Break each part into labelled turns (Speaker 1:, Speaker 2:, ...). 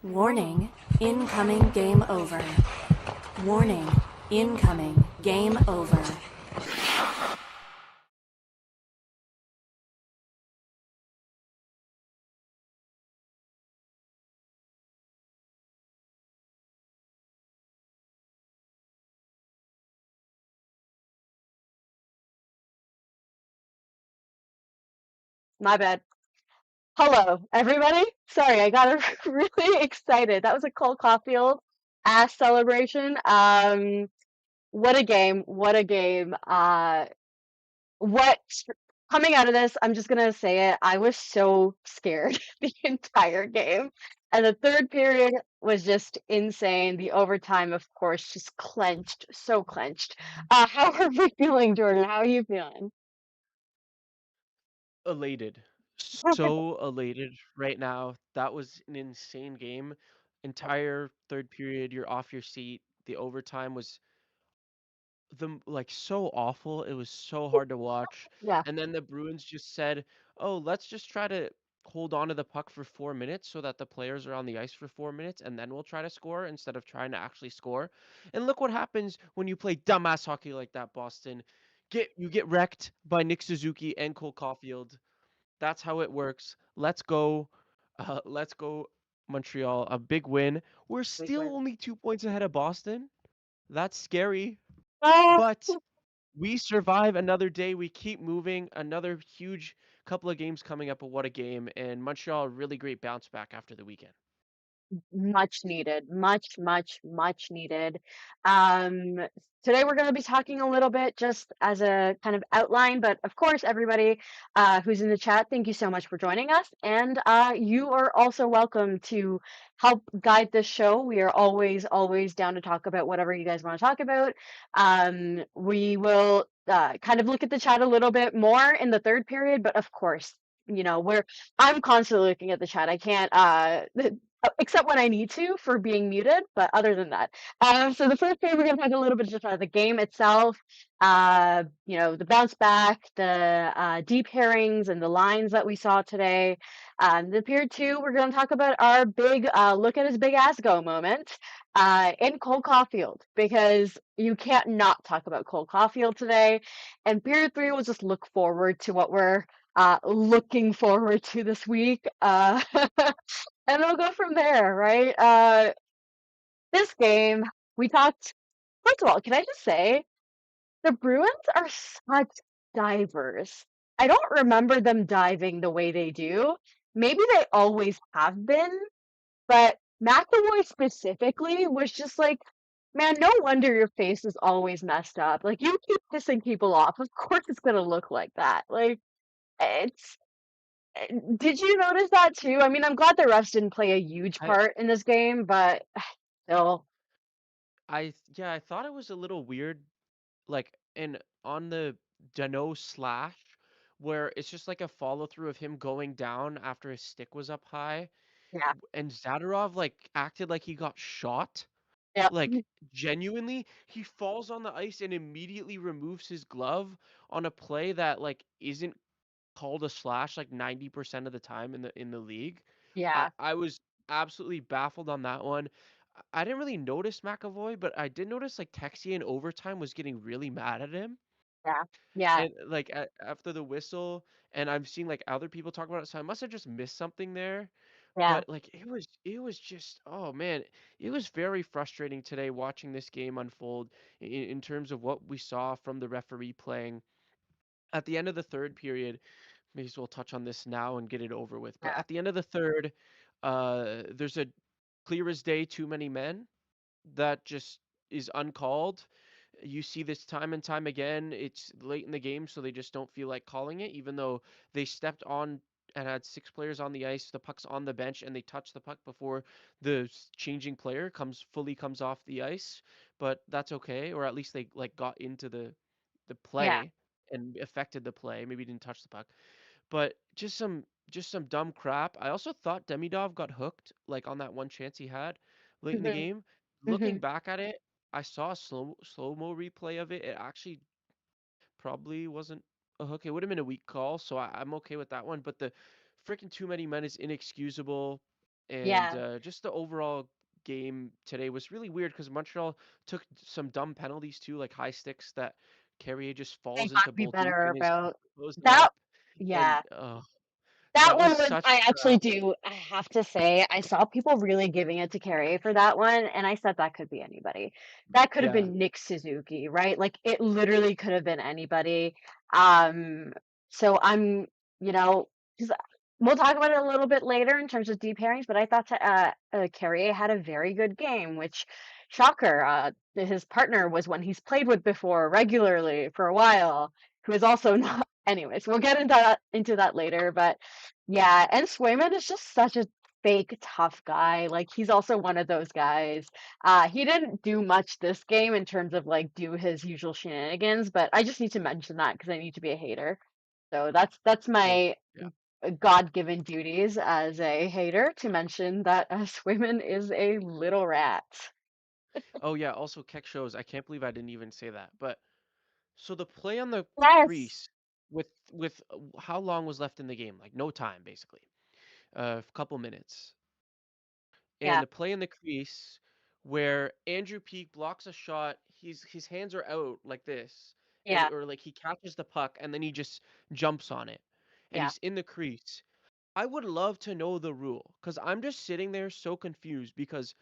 Speaker 1: Warning, incoming game over. Warning, incoming game over.
Speaker 2: My bad. Hello, everybody. Sorry, I got really excited. That was a Cole Caufield ass celebration. What a game. What a game. What coming out of this, I'm just gonna say it. I was so scared the entire game. And the third period was just insane. The overtime, of course, just clenched, so clenched. How are we feeling, Jordan? How are you feeling?
Speaker 3: Elated. So elated right now. That was an insane game. Entire third period, you're off your seat. The overtime was like so awful. It was so hard to watch.
Speaker 2: Yeah.
Speaker 3: And then the Bruins just said, "Oh, let's just try to hold on to the puck for 4 minutes so that the players are on the ice for 4 minutes, and then we'll try to score instead of trying to actually score." And look what happens when you play dumbass hockey like that, Boston. You get wrecked by Nick Suzuki and Cole Caulfield. That's how it works. Let's go. Let's go, Montreal. A big win. We're
Speaker 2: Big
Speaker 3: still
Speaker 2: win.
Speaker 3: only 2 points ahead of Boston. That's scary.
Speaker 2: Oh,
Speaker 3: But we survive another day. We keep moving. Another huge couple of games coming up. But what a game. And Montreal, a really great bounce back after the weekend.
Speaker 2: much needed, much needed. Um, Today we're going to be talking a little bit just as a kind of outline, but of course, everybody who's in the chat, thank you so much for joining us. And you are also welcome to help guide this show. We are always down to talk about whatever you guys want to talk about. We will kind of look at the chat a little bit more in the third period, but of course, I'm constantly looking at the chat. I can't except when I need to for being muted, but other than that. So the first thing we're going to talk a little bit just about the game itself, the bounce back, the deep pairings and the lines that we saw today. The period two, we're going to talk about our big look at his big ass go moment in Cole Caufield, because you can't not talk about Cole Caufield today. And period three will just look forward to what we're looking forward to this week. And we'll go from there, right? This game, we talked. First of all, can I just say the Bruins are such divers. I don't remember them diving the way they do. Maybe they always have been, but McAvoy specifically was just like, man, no wonder your face is always messed up. Like, you keep pissing people off. Of course it's gonna look like that. Like, it's did you notice that too? I mean, I'm glad the refs didn't play a huge
Speaker 3: I
Speaker 2: part in this game, but still,
Speaker 3: yeah, I thought it was a little weird, like and on the Dano slash, where it's just like a follow through of him going down after his stick was up high,
Speaker 2: yeah,
Speaker 3: and Zadorov like acted like he got shot.
Speaker 2: yeah,
Speaker 3: Like, genuinely, he falls on the ice and immediately removes his glove on a play that, like, isn't called a slash, like, 90% of the time in the league. I
Speaker 2: yeah,
Speaker 3: I was absolutely baffled on that one. I didn't really notice McAvoy, but I did notice, like, Texier in overtime was getting really mad at him,
Speaker 2: yeah, yeah,
Speaker 3: and, like, after the whistle, and I'm seeing, like, other people talk about it, so I must have just missed something there.
Speaker 2: yeah,
Speaker 3: But, like, it was just oh, man, it was very frustrating today watching this game unfold in terms of what we saw from the referee playing. At the end of the third period, may as well touch on this now and get it over with, but
Speaker 2: yeah,
Speaker 3: at the end of the third, there's a clear as day too many men that just is uncalled. You see this time and time again. It's late in the game, so they just don't feel like calling it, even though they stepped on and had six players on the ice. The puck's on the bench, and they touch the puck before the changing player comes off the ice. But that's okay, or at least they like got into the
Speaker 2: yeah.
Speaker 3: play and affected the play. Maybe didn't touch the puck, but just some dumb crap. I also thought Demidov got hooked, like, on that one chance he had late in the
Speaker 2: Hmm.
Speaker 3: game.
Speaker 2: Hmm.
Speaker 3: Looking back at it, I saw a slow-mo replay of it. It actually probably wasn't a hook. It would have been a weak call, so I'm okay with that one. But the freaking too many men is inexcusable. And
Speaker 2: Yeah,
Speaker 3: just the overall game today was really weird because Montreal took some dumb penalties too, like high sticks that Carrier just
Speaker 2: they
Speaker 3: falls
Speaker 2: got
Speaker 3: into
Speaker 2: to be
Speaker 3: both Luke
Speaker 2: better
Speaker 3: and his
Speaker 2: about
Speaker 3: close them
Speaker 2: that.
Speaker 3: up. And
Speaker 2: Yeah.
Speaker 3: that
Speaker 2: That
Speaker 3: was
Speaker 2: one was,
Speaker 3: such
Speaker 2: I actually
Speaker 3: crap.
Speaker 2: do, I have to say, I saw people really giving it to Carrie for that one, and I said that could be anybody. That could have
Speaker 3: Yeah.
Speaker 2: been Nick Suzuki, right? Like it literally could have been anybody. Um, so I'm, you know, 'cause we'll talk about it a little bit later in terms of deep pairings, but I thought Carrier had a very good game, which shocker, his partner was one he's played with before regularly for a while, who is also not. Anyways, we'll get into that later, but yeah, and Swayman is just such a fake tough guy. Like he's also one of those guys. He didn't do much this game in terms of like do his usual shenanigans, but I just need to mention that because I need to be a hater. So that's
Speaker 3: Oh,
Speaker 2: my
Speaker 3: yeah.
Speaker 2: God-given duties as a hater to mention that Swayman is a little rat.
Speaker 3: Oh, yeah. Also, Keck shows. I can't believe I didn't even say that. But so the play on the
Speaker 2: Yes.
Speaker 3: crease with how long was left in the game? Like no time, basically. A couple minutes. And
Speaker 2: Yeah.
Speaker 3: the play in the crease where Andrew Peak blocks a shot, his hands are out like this, and
Speaker 2: Yeah.
Speaker 3: or like he catches the puck and then he just jumps on it, and
Speaker 2: Yeah.
Speaker 3: he's in the crease. I would love to know the rule because I'm just sitting there so confused because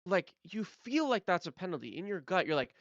Speaker 3: like you feel like that's a penalty in your gut. You're like,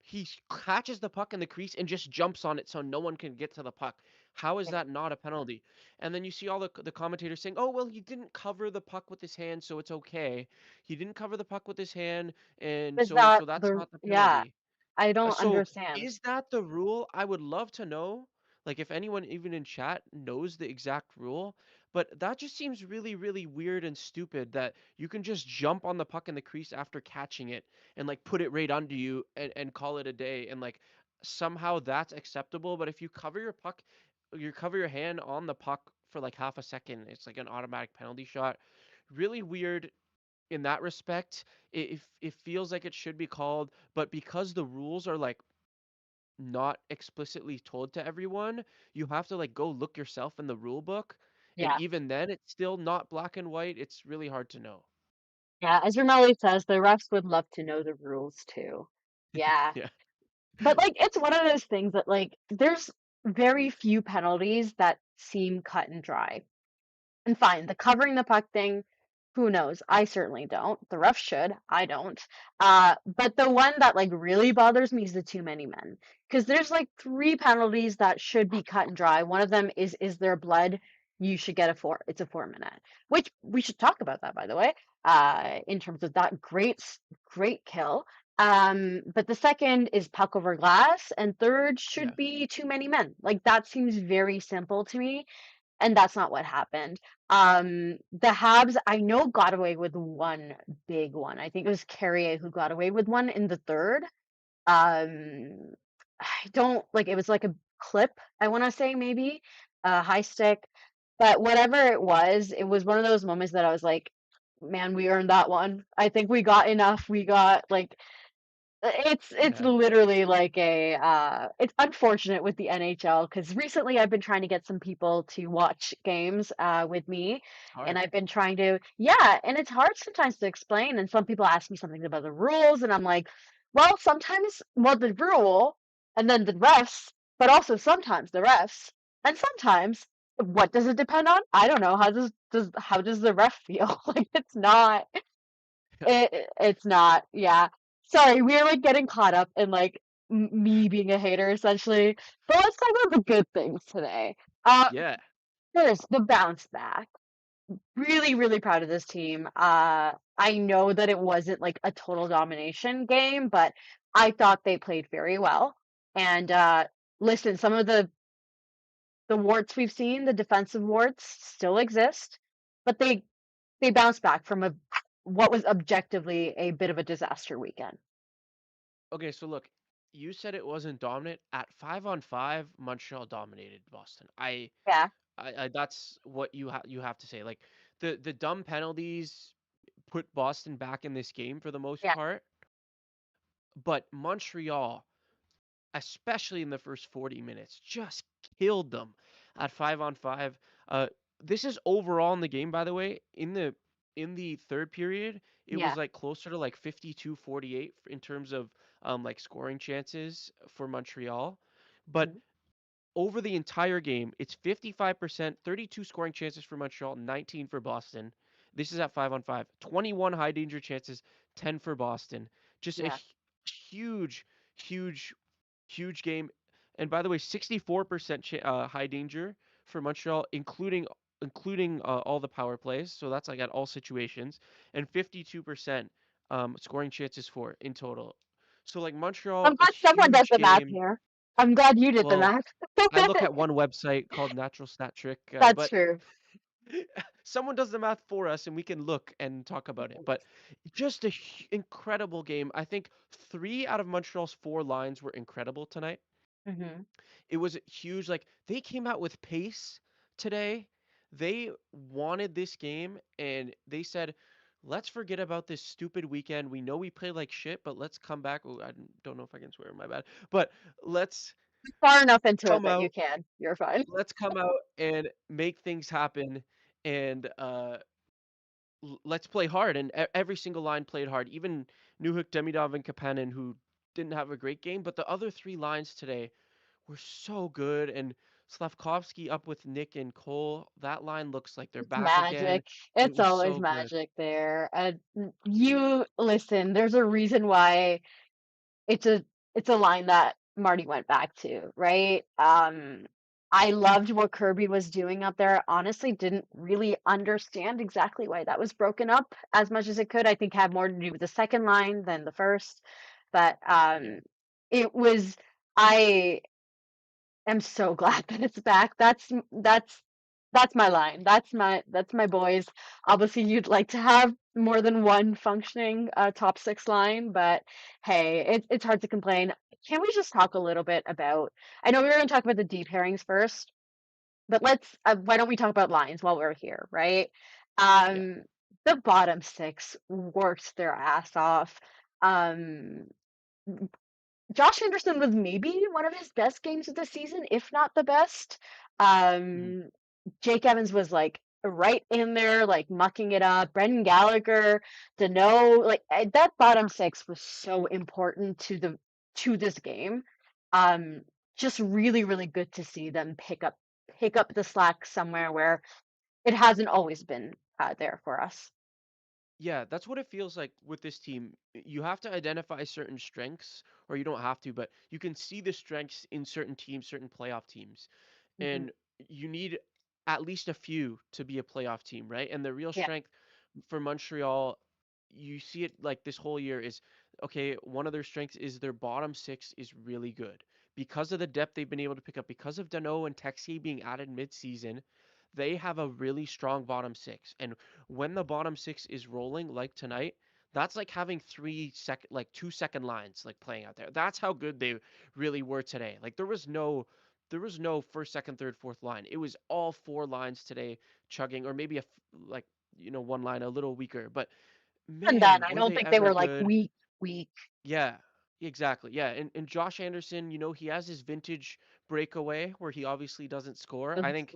Speaker 3: he catches the puck in the crease and just jumps on it so no one can get to the puck. How is
Speaker 2: Yeah.
Speaker 3: that not a penalty? And then you see all the commentators saying, "Oh well, he didn't cover the puck with his hand, so it's okay. He didn't cover the puck with his hand, and
Speaker 2: Is
Speaker 3: so
Speaker 2: that
Speaker 3: that's
Speaker 2: the,
Speaker 3: not the
Speaker 2: yeah,
Speaker 3: penalty."
Speaker 2: I don't
Speaker 3: So
Speaker 2: understand.
Speaker 3: is that the rule? I would love to know. Like if anyone even in chat knows the exact rule, but that just seems really, really weird and stupid that you can just jump on the puck in the crease after catching it and like put it right under you and call it a day and like somehow that's acceptable. But if you cover your puck, you cover your hand on the puck for like half a second, it's like an automatic penalty shot. Really weird in that respect. It feels like it should be called, but because the rules are like not explicitly told to everyone, you have to like go look yourself in the rule book, and
Speaker 2: Yeah.
Speaker 3: even then it's still not black and white. It's really hard to know.
Speaker 2: Yeah. As Ramelli says, the refs would love to know the rules too. Yeah.
Speaker 3: Yeah.
Speaker 2: But like it's one of those things that like there's very few penalties that seem cut and dry. And fine, the covering the puck thing, who knows? I certainly don't. The refs should. I don't. But the one that like really bothers me is the too many men. Because there's like three penalties that should be cut and dry. One of them is there blood? You should get a four. It's a 4 minute. Which we should talk about that, by the way. In terms of that great kill. But the second is puck over glass, and third
Speaker 3: Yeah.
Speaker 2: should be too many men. Like that seems very simple to me, and that's not what happened. The Habs, I know, got away with one big one. I think it was Carrier who got away with one in the third. Um, I don't like it was like a clip, I want to say maybe a high stick, but whatever it was one of those moments that I was like, man, we earned that one. I think we got enough. We got like it's
Speaker 3: Yeah.
Speaker 2: literally like a it's unfortunate with the NHL because recently I've been trying to get some people to watch games with me,
Speaker 3: It's
Speaker 2: and
Speaker 3: hard.
Speaker 2: I've been trying to, yeah, and it's hard sometimes to explain, and some people ask me something about the rules, and I'm like, well, sometimes, well, the rule and then the refs, but also sometimes the refs, and sometimes what does it depend on? I don't know. How does the ref feel? Like it's not, yeah. Sorry, we're like getting caught up in like me being a hater essentially. But let's talk about the good things today. Uh,
Speaker 3: Yeah.
Speaker 2: First, the bounce back. Really, really proud of this team. I know that it wasn't like a total domination game, but I thought they played very well. And listen, some of the warts we've seen, the defensive warts, still exist, but they bounced back from a what was objectively a bit of a disaster weekend.
Speaker 3: Okay, so look, you said it wasn't dominant. At 5-on-5, Montreal dominated Boston.
Speaker 2: Yeah,
Speaker 3: I that's what you have to say. Like the dumb penalties put Boston back in this game for the most
Speaker 2: yeah,
Speaker 3: part, but Montreal, especially in the first 40 minutes, just killed them at 5-on-5. Uh, this is overall in the game, by the way. In the in the third period, it was
Speaker 2: Yeah.
Speaker 3: like closer to like 52-48 in terms of like scoring chances for Montreal. But
Speaker 2: Mhm.
Speaker 3: over the entire game, it's 55%, 32 scoring chances for Montreal, 19 for Boston. This is at 5-on-5. 21 high danger chances, 10 for Boston. Just a
Speaker 2: Yeah.
Speaker 3: huge, huge, huge game. And by the way, 64% high danger for Montreal, including all the power plays. So that's like at all situations, and 52% scoring chances for in total. So like Montreal,
Speaker 2: I'm
Speaker 3: a
Speaker 2: glad someone does
Speaker 3: huge
Speaker 2: the math
Speaker 3: game.
Speaker 2: here. I'm glad you did the
Speaker 3: Well,
Speaker 2: math.
Speaker 3: I look at one website called Natural Stat Trick,
Speaker 2: That's
Speaker 3: but
Speaker 2: true.
Speaker 3: someone does the math for us and we can look and talk about it. But just a incredible game. I think 3 out of Montreal's 4 lines were incredible tonight.
Speaker 2: Hmm.
Speaker 3: It was huge. Like they came out with pace today. They wanted this game and they said, let's forget about this stupid weekend. We know we played like shit, but let's come back. Oh, I don't know if I can swear, my bad. But let's
Speaker 2: Far enough into it
Speaker 3: come
Speaker 2: that you
Speaker 3: out
Speaker 2: can. You're fine.
Speaker 3: let's come out and make things happen and let's play hard. And every single line played hard. Even Newhook, Demidov, and Kapanen, who didn't have a great game, but the other 3 lines today were so good. And Slavkovsky up with Nick and Cole, that line looks like they're
Speaker 2: It's
Speaker 3: back again.
Speaker 2: magic.
Speaker 3: It
Speaker 2: It's
Speaker 3: was
Speaker 2: always
Speaker 3: so good.
Speaker 2: magic there. You listen, there's a reason why it's a it's a line that Marty went back to, right? I loved what Kirby was doing up there. Honestly, didn't really understand exactly why that was broken up as much as it could. I think had more to do with the second line than the first. But
Speaker 3: Yeah.
Speaker 2: it was I am so glad that it's back. That's my line. That's my boys. Obviously, you'd like to have more than one functioning top six line, but hey, it's hard to complain. Can we just talk a little bit about? I know we were going to talk about the deep pairings first, but let's. Why don't we talk about lines while we're here, right?
Speaker 3: Yeah.
Speaker 2: Um, the bottom six worked their ass off. Um, Josh Anderson was maybe one of his best games of the season, if not the best.
Speaker 3: Mhm.
Speaker 2: Um, Jake Evans was like right in there, like mucking it up. Brendan Gallagher, Deneau, like that bottom six was so important to this game. Um, just really, really good to see them pick up the slack somewhere where it hasn't always been there for us.
Speaker 3: Yeah, that's what it feels like with this team. You have to identify certain strengths, or you don't have to, but you can see the strengths in certain teams, certain playoff teams.
Speaker 2: Hmm.
Speaker 3: And you need at least a few to be a playoff team, right? And the real
Speaker 2: Yeah,
Speaker 3: strength for Montreal, you see it like this whole year is okay, one of their strengths is their bottom six is really good. Because of the depth they've been able to pick up, because of Dano and Texier being added mid-season, they have a really strong bottom six. And when the bottom six is rolling like tonight, that's like having 2 second lines like playing out there. That's how good they really were today. Like there was no first, second, third, fourth line. It was all 4 lines today chugging, or maybe like one line a little weaker. But
Speaker 2: and done.
Speaker 3: man,
Speaker 2: I
Speaker 3: were
Speaker 2: don't
Speaker 3: they
Speaker 2: think they
Speaker 3: ever
Speaker 2: were like
Speaker 3: good?
Speaker 2: weak.
Speaker 3: Yeah, exactly. Yeah, and Josh Anderson, he has his vintage breakaway where he obviously doesn't score. I think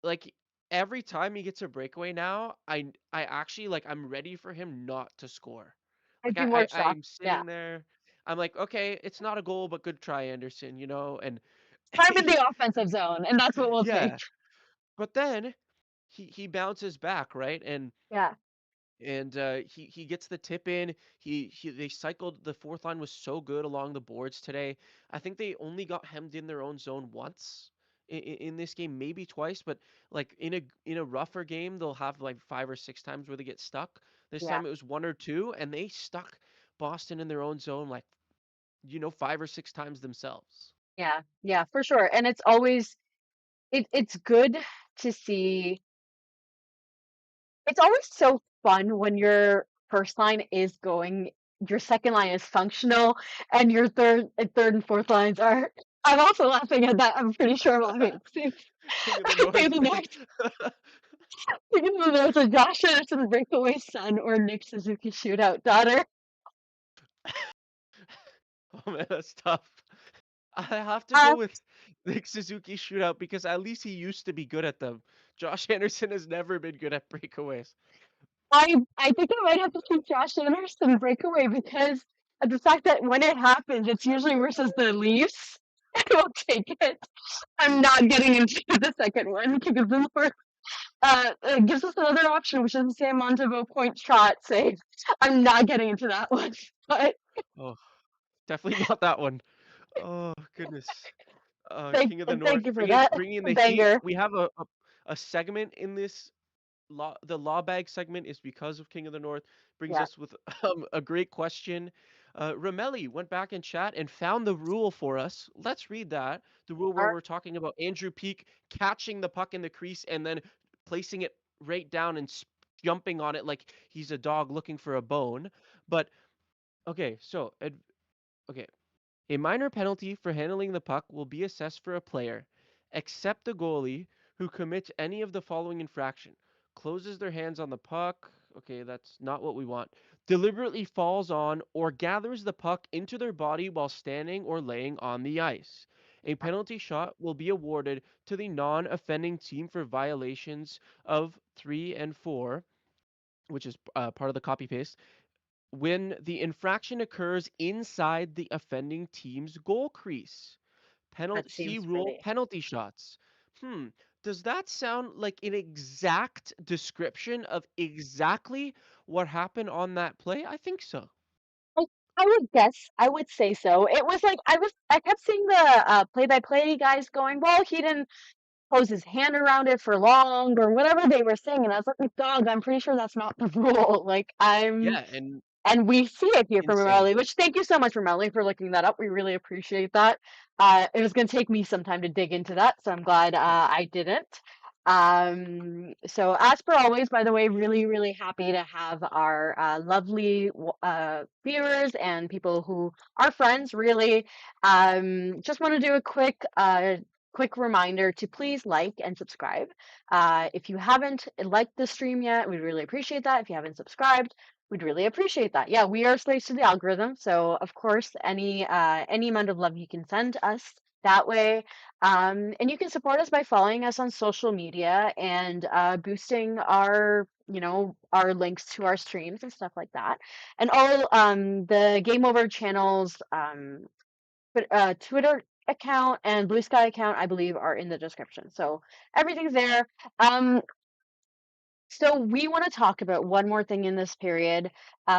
Speaker 3: like every time he gets a breakaway now, I actually like I'm ready for him not to score.
Speaker 2: I'd
Speaker 3: Like
Speaker 2: be more shocked.
Speaker 3: I'm
Speaker 2: Yeah.
Speaker 3: sitting there, I'm like, okay, it's not a goal, but good try, Anderson, and
Speaker 2: Time in the offensive zone, and that's what we'll take.
Speaker 3: yeah. But then he bounces back, right?
Speaker 2: Yeah.
Speaker 3: And he gets the tip in. They cycled. The fourth line was so good along the boards today. I think they only got hemmed in their own zone once in this game, maybe twice. But like in a rougher game, they'll have like 5 or 6 times where they get stuck. This
Speaker 2: Yeah.
Speaker 3: time it was 1 or 2, and they stuck Boston in their own zone like 5 or 6 times themselves.
Speaker 2: Yeah. Yeah, for sure. And it's good to see. It's always so fun when your first line is going, your second line is functional, and your third and fourth lines are. I'm also laughing at that. I'm pretty sure I'm laughing.
Speaker 3: Think of the
Speaker 2: I say
Speaker 3: North
Speaker 2: the
Speaker 3: thing.
Speaker 2: next. Thinking of there's a Josh Anderson breakaway son or Nick Suzuki shootout daughter.
Speaker 3: Oh man, that's tough. I have to
Speaker 2: Uh,
Speaker 3: go with Nick Suzuki shootout because at least he used to be good at them. Josh Anderson has never been good at breakaways.
Speaker 2: I think I might have to take Josh Anderson breakaway because of the fact that when it happens, it's usually versus the Leafs. I will take it. I'm not getting into the second one because the North it gives us another option, which is the Sam Montevo point shot save. I'm not getting into that one, but
Speaker 3: Oh, definitely not that one. Oh goodness.
Speaker 2: thank
Speaker 3: King of the
Speaker 2: thank
Speaker 3: North,
Speaker 2: you for that
Speaker 3: bringing in the heat.
Speaker 2: banger.
Speaker 3: We have a segment in this the law bag segment is because of King of the North. Brings
Speaker 2: Yeah.
Speaker 3: us with a great question. Ramelli went back in chat and found the rule for us. Let's read that. The rule where we're talking about Andrew Peak catching the puck in the crease and then placing it right down and jumping on it like he's a dog looking for a bone. But okay, so okay, a minor penalty for handling the puck will be assessed for a player, except the goalie, who commits any of the following infraction: closes their hands on the puck. Okay, that's not what we want. Deliberately falls on or gathers the puck into their body while standing or laying on the ice. A penalty shot will be awarded to the non offending team for violations of 3 and 4, which is part of the copy paste, when the infraction occurs inside the offending team's goal crease.
Speaker 2: That
Speaker 3: Penalty see
Speaker 2: seems
Speaker 3: rule
Speaker 2: pretty.
Speaker 3: penalty shots. Hmm. Does that sound like an exact description of exactly what happened on that play? I think so.
Speaker 2: I, I would guess. I would say so. It was like I kept seeing the play-by-play guys going, well, he didn't close his hand around it for long or whatever they were saying, and I was like, dog, I'm pretty sure that's not the rule. Like
Speaker 3: Yeah, and
Speaker 2: and we see it here from
Speaker 3: insane.
Speaker 2: Morelli, which thank you so much, Morelli, for looking that up. We really appreciate that. It was going to take me some time to dig into that, so I'm glad
Speaker 3: Yeah.
Speaker 2: I didn't. So as per always, by the way, really, really happy to have our lovely viewers and people who are friends, really. Just want to do a quick reminder to please like and subscribe. If you haven't liked the stream yet, we'd really appreciate that. If you haven't subscribed, we'd really appreciate that. Yeah, we are slaves to the algorithm, so of course, any amount of love you can send us that way, and you can support us by following us on social media and boosting our links to our streams and stuff like that. And all the Game Over channels, Twitter account and Blue Sky account, I believe, are in the description. So everything's there. Um, so we want to talk about one more thing in this period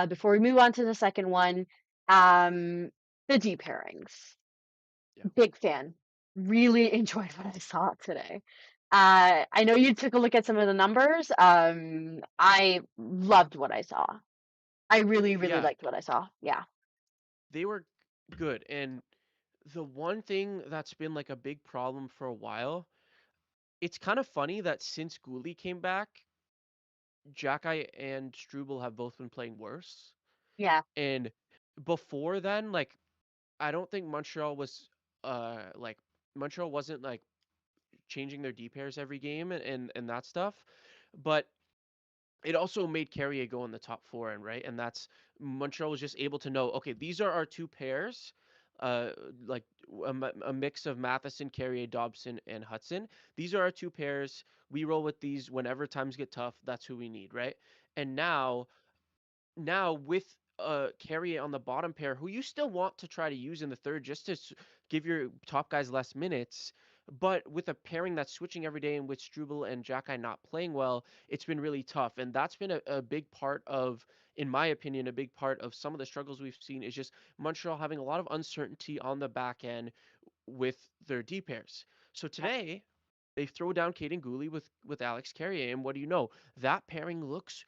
Speaker 2: before we move on to the second one. The D pairings.
Speaker 3: Yeah.
Speaker 2: Big fan. Really enjoyed what I saw today. I know you took a look at some of the numbers. I loved what I saw. I really, really
Speaker 3: Yeah,
Speaker 2: liked what I saw. Yeah.
Speaker 3: they were good. And the one thing that's been like a big problem for a while, it's kind of funny that since Gouli came back, Jacki and Struble have both been playing worse.
Speaker 2: Yeah.
Speaker 3: And before then, like I don't think like Montreal wasn't like changing their D pairs every game and that stuff. But it also made Carrier go in the top four, and right, and that's Montreal was just able to know, okay, these are our two pairs, uh, like a mix of Matheson, Carrier, Dobson, and Hudson. These are our two pairs. We roll with these whenever times get tough. That's who we need, right? And now with Carrier on the bottom pair, who you still want to try to use in the third just to give your top guys less minutes, but with a pairing that's switching every day and with Struble and Jacki not playing well, it's been really tough. And that's been a big part of, in my opinion, a big part of some of the struggles we've seen is just Montreal having a lot of uncertainty on the back end with their D pairs. So today, they throw down Caden Gooley with Alex Carrier, and what do you know? That pairing looks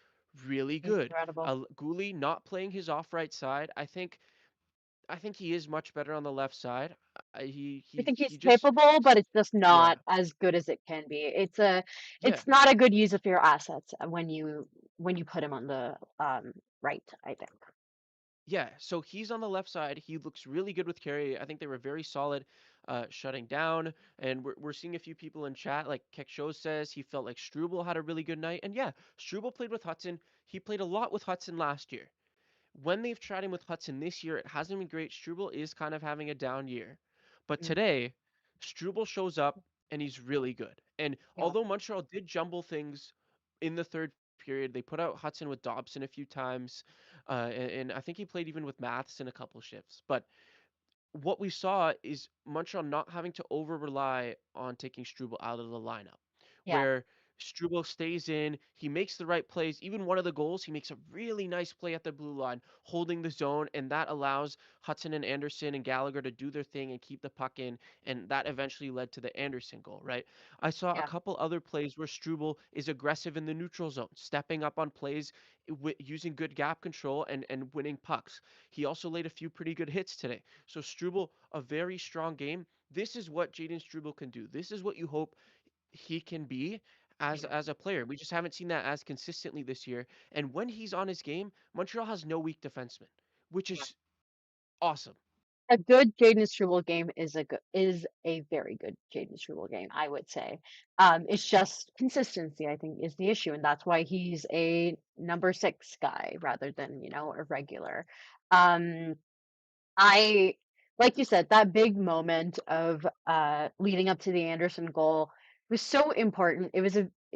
Speaker 3: really good.
Speaker 2: Incredible.
Speaker 3: Gooley not playing his off right side. I think he is much better on the left side. He
Speaker 2: I
Speaker 3: he
Speaker 2: think he's
Speaker 3: he just
Speaker 2: capable, but it's just
Speaker 3: yeah
Speaker 2: not as good as it can be.
Speaker 3: yeah
Speaker 2: It's not a good use of your assets when you put him on the right, I think.
Speaker 3: yeah. So he's on the left side. He looks really good with Carrier. I think they were very solid, shutting down. And we're seeing a few people in chat like Keck Show says he felt like Struble had a really good night. And yeah, Struble played with Hudson. He played a lot with Hudson last year. When they've tried him with Hudson this year, it hasn't been great. Struble is kind of having a down year. But
Speaker 2: Mm,
Speaker 3: today, Struble shows up and he's really good. And
Speaker 2: yeah.
Speaker 3: although Montreal did jumble things in the third period. They put out Hudson with Dobson a few times, and I think he played even with Maths in a couple shifts. But what we saw is Montreal not having to over rely on taking Struble out of the lineup,
Speaker 2: Yeah.
Speaker 3: where Struble stays in, he makes the right plays. Even one of the goals, he makes a really nice play at the blue line, holding the zone, and that allows Hudson and Anderson and Gallagher to do their thing and keep the puck in, and that eventually led to the Anderson goal, right? I saw a
Speaker 2: Yeah.
Speaker 3: couple other plays where Struble is aggressive in the neutral zone, stepping up on plays using good gap control and winning pucks. He also laid a few pretty good hits today. So Struble, a very strong game. This is what Jaden Struble can do. This is what you hope he can be as a player. We just haven't seen that as consistently this year. And when he's on his game, Montreal has no weak defenseman, which is awesome.
Speaker 2: A good Jaden Struble game is a very good Jaden Struble game, I would say. It's just consistency, I think, is the issue, and that's why he's a number 6 guy rather than, a regular. Um, I like you said, that big moment of leading up to the Anderson goal was so important. It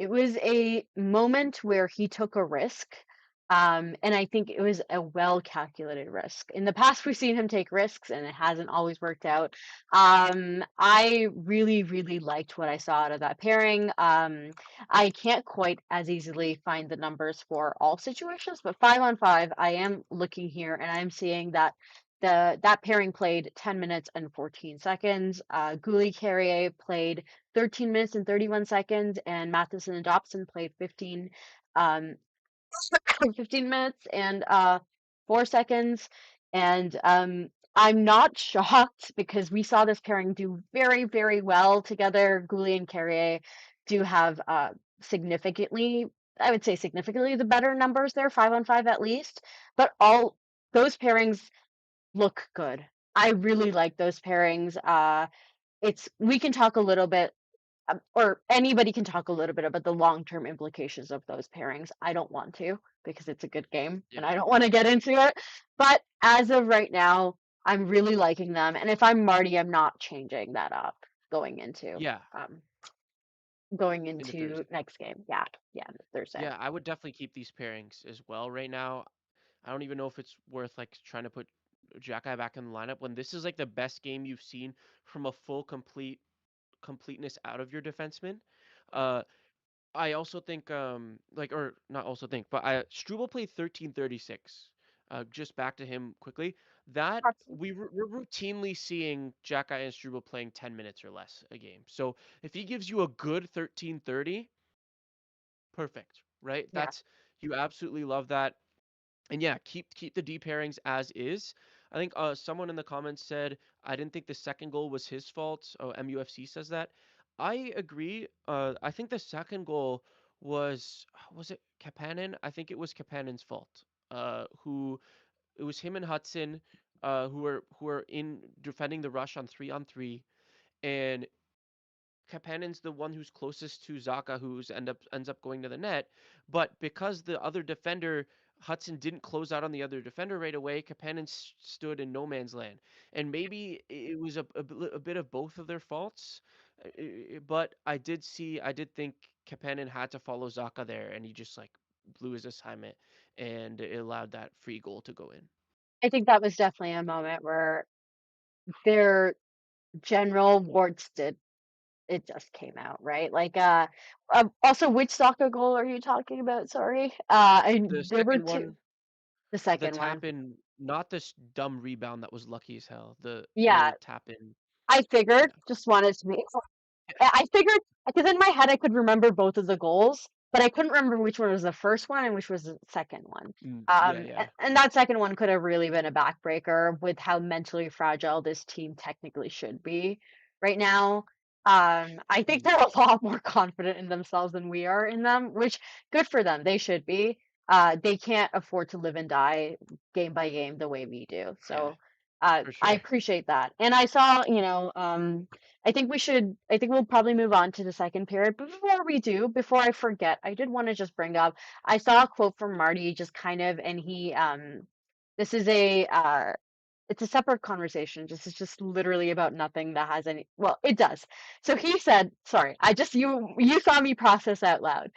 Speaker 2: was a moment where he took a risk. And I think it was a well calculated risk. In the past, we've seen him take risks and it hasn't always worked out. I really, really liked what I saw out of that pairing. I can't quite as easily find the numbers for all situations, but 5-on-5, I am looking here and I'm seeing that that pairing played 10 minutes and 14 seconds. Goulet Carrier played 13 minutes and 31 seconds, and Matheson and Dobson played um, 15 minutes and 4 seconds. And I'm not shocked because we saw this pairing do very, very well together. Goulet and Carrier do have significantly, I would say significantly the better numbers there, 5-on-5 at least. But all those pairings look good. I really like those pairings. It's we can talk a little bit, or anybody can talk a little bit about the long-term implications of those pairings. I don't want to because it's a good game and
Speaker 3: Yeah.
Speaker 2: I don't want to get into it. But as of right now, I'm really liking them. And if I'm Marty, I'm not changing that up going into
Speaker 3: Yeah.
Speaker 2: um going
Speaker 3: Into
Speaker 2: into
Speaker 3: Thursday.
Speaker 2: next game. Yeah, yeah, Thursday.
Speaker 3: Yeah, I would definitely keep these pairings as well right now. I don't even know if it's worth like trying to put Jack Eye back in the lineup when this is like the best game you've seen from a full completeness out of your defenseman. Uh, I also think like or not also think, but I Struble played 13:36. Just back to him quickly. That we're routinely seeing Jack Eye and Struble playing 10 minutes or less a game. So if he gives you a good 13:30, perfect, right?
Speaker 2: Yeah.
Speaker 3: That's you absolutely love that. And yeah, keep the D pairings as is. I think someone in the comments said I didn't think the second goal was his fault. Oh, MUFC says that. I agree. I think the second goal was it Kapanen? I think it was Kapanen's fault. Who it was him and Hudson, who are in defending the rush on 3-on-3, and Kapanen's the one who's closest to Zaka, ends up going to the net. But because the other defender Hudson didn't close out on the other defender right away, Kapanen stood in no man's land. And maybe it was a bit of both of their faults. But I did think Kapanen had to follow Zaka there, and he just like blew his assignment, and it allowed that free goal to go in.
Speaker 2: I think that was definitely a moment where their general warts did it just came out, right? Like, also, which soccer goal are you talking about? Sorry.
Speaker 3: The
Speaker 2: There were
Speaker 3: second
Speaker 2: two.
Speaker 3: one,
Speaker 2: The
Speaker 3: the
Speaker 2: second one.
Speaker 3: tap in, not this dumb rebound that was lucky as hell.
Speaker 2: Yeah,
Speaker 3: The tap in.
Speaker 2: I figured,
Speaker 3: Yeah.
Speaker 2: just wanted to be. I figured because in my head I could remember both of the goals, but I couldn't remember which one was the first one and which was the second one.
Speaker 3: Yeah, yeah.
Speaker 2: And that second one could have really been a backbreaker with how mentally fragile this team technically should be right now. I think
Speaker 3: Mhm.
Speaker 2: they're a lot more confident in themselves than we are in them, which good for them. They should be. They can't afford to live and die game by game the way we do.
Speaker 3: Yeah,
Speaker 2: So
Speaker 3: for
Speaker 2: I
Speaker 3: sure.
Speaker 2: appreciate that. And I saw, I think we'll probably move on to the second period. But before we do, before I forget, I did want to just bring up, I saw a quote from Marty just kind of, and this is it's a separate conversation. This is just literally about nothing that has well, it does. So he said, sorry, you saw me process out loud.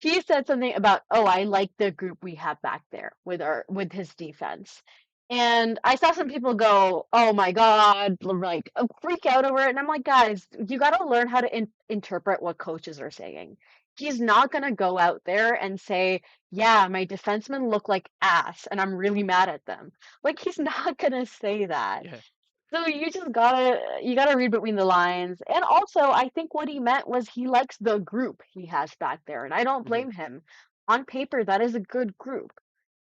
Speaker 2: he said something about, "Oh, I like the group we have back there with his defense." And I saw some people go, "Oh my God," like freak out over it. And I'm like, guys, you got to learn how to interpret what coaches are saying. He's not going to go out there and say, "Yeah, my defensemen look like ass and I'm really mad at them." Like he's not going to say that.
Speaker 3: Yeah,
Speaker 2: So you gotta read between the lines. And also I think what he meant was he likes the group he has back there. And I don't
Speaker 3: hmm
Speaker 2: blame him. On paper, that is a good group.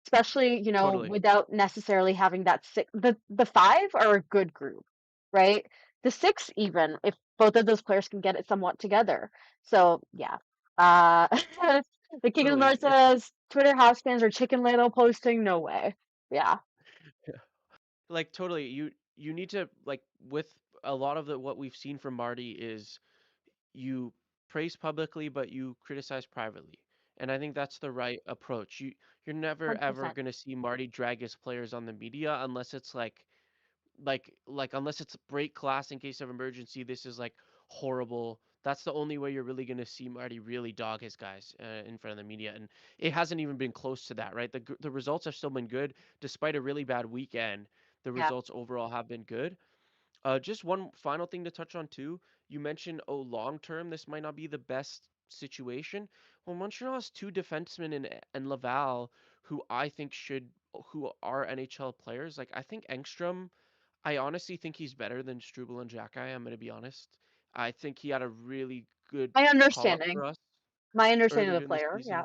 Speaker 2: Especially,
Speaker 3: totally.
Speaker 2: without necessarily having that six the five are a good group, right? The six even, if both of those players can get it somewhat together. So yeah. Uh the King of the
Speaker 3: Totally.
Speaker 2: North says Twitter house fans are chicken little posting, no way. Yeah.
Speaker 3: Like totally, you need to like with a lot of the what we've seen from Marty is you praise publicly but you criticize privately. And I think that's the right approach. You're never ever
Speaker 2: 100%.
Speaker 3: going to see Marty drag his players on the media unless it's unless it's break class in case of emergency. This is like horrible. That's the only way you're really going to see Marty really dog his guys in front of the media, and it hasn't even been close to that, right? The results have still been good despite a really bad weekend. The
Speaker 2: Yeah.
Speaker 3: results overall have been good. Just one final thing to touch on too. You mentioned, oh, long term, this might not be the best situation. Well, Montreal has two defensemen in Laval who I think who are NHL players. Like I think Engstrom, I honestly think he's better than Struble and Xhekaj. I'm gonna be honest. I think he had a really good
Speaker 2: My
Speaker 3: call up
Speaker 2: understanding.
Speaker 3: for us
Speaker 2: My understanding
Speaker 3: earlier
Speaker 2: of the
Speaker 3: in the
Speaker 2: player. Yeah.
Speaker 3: season.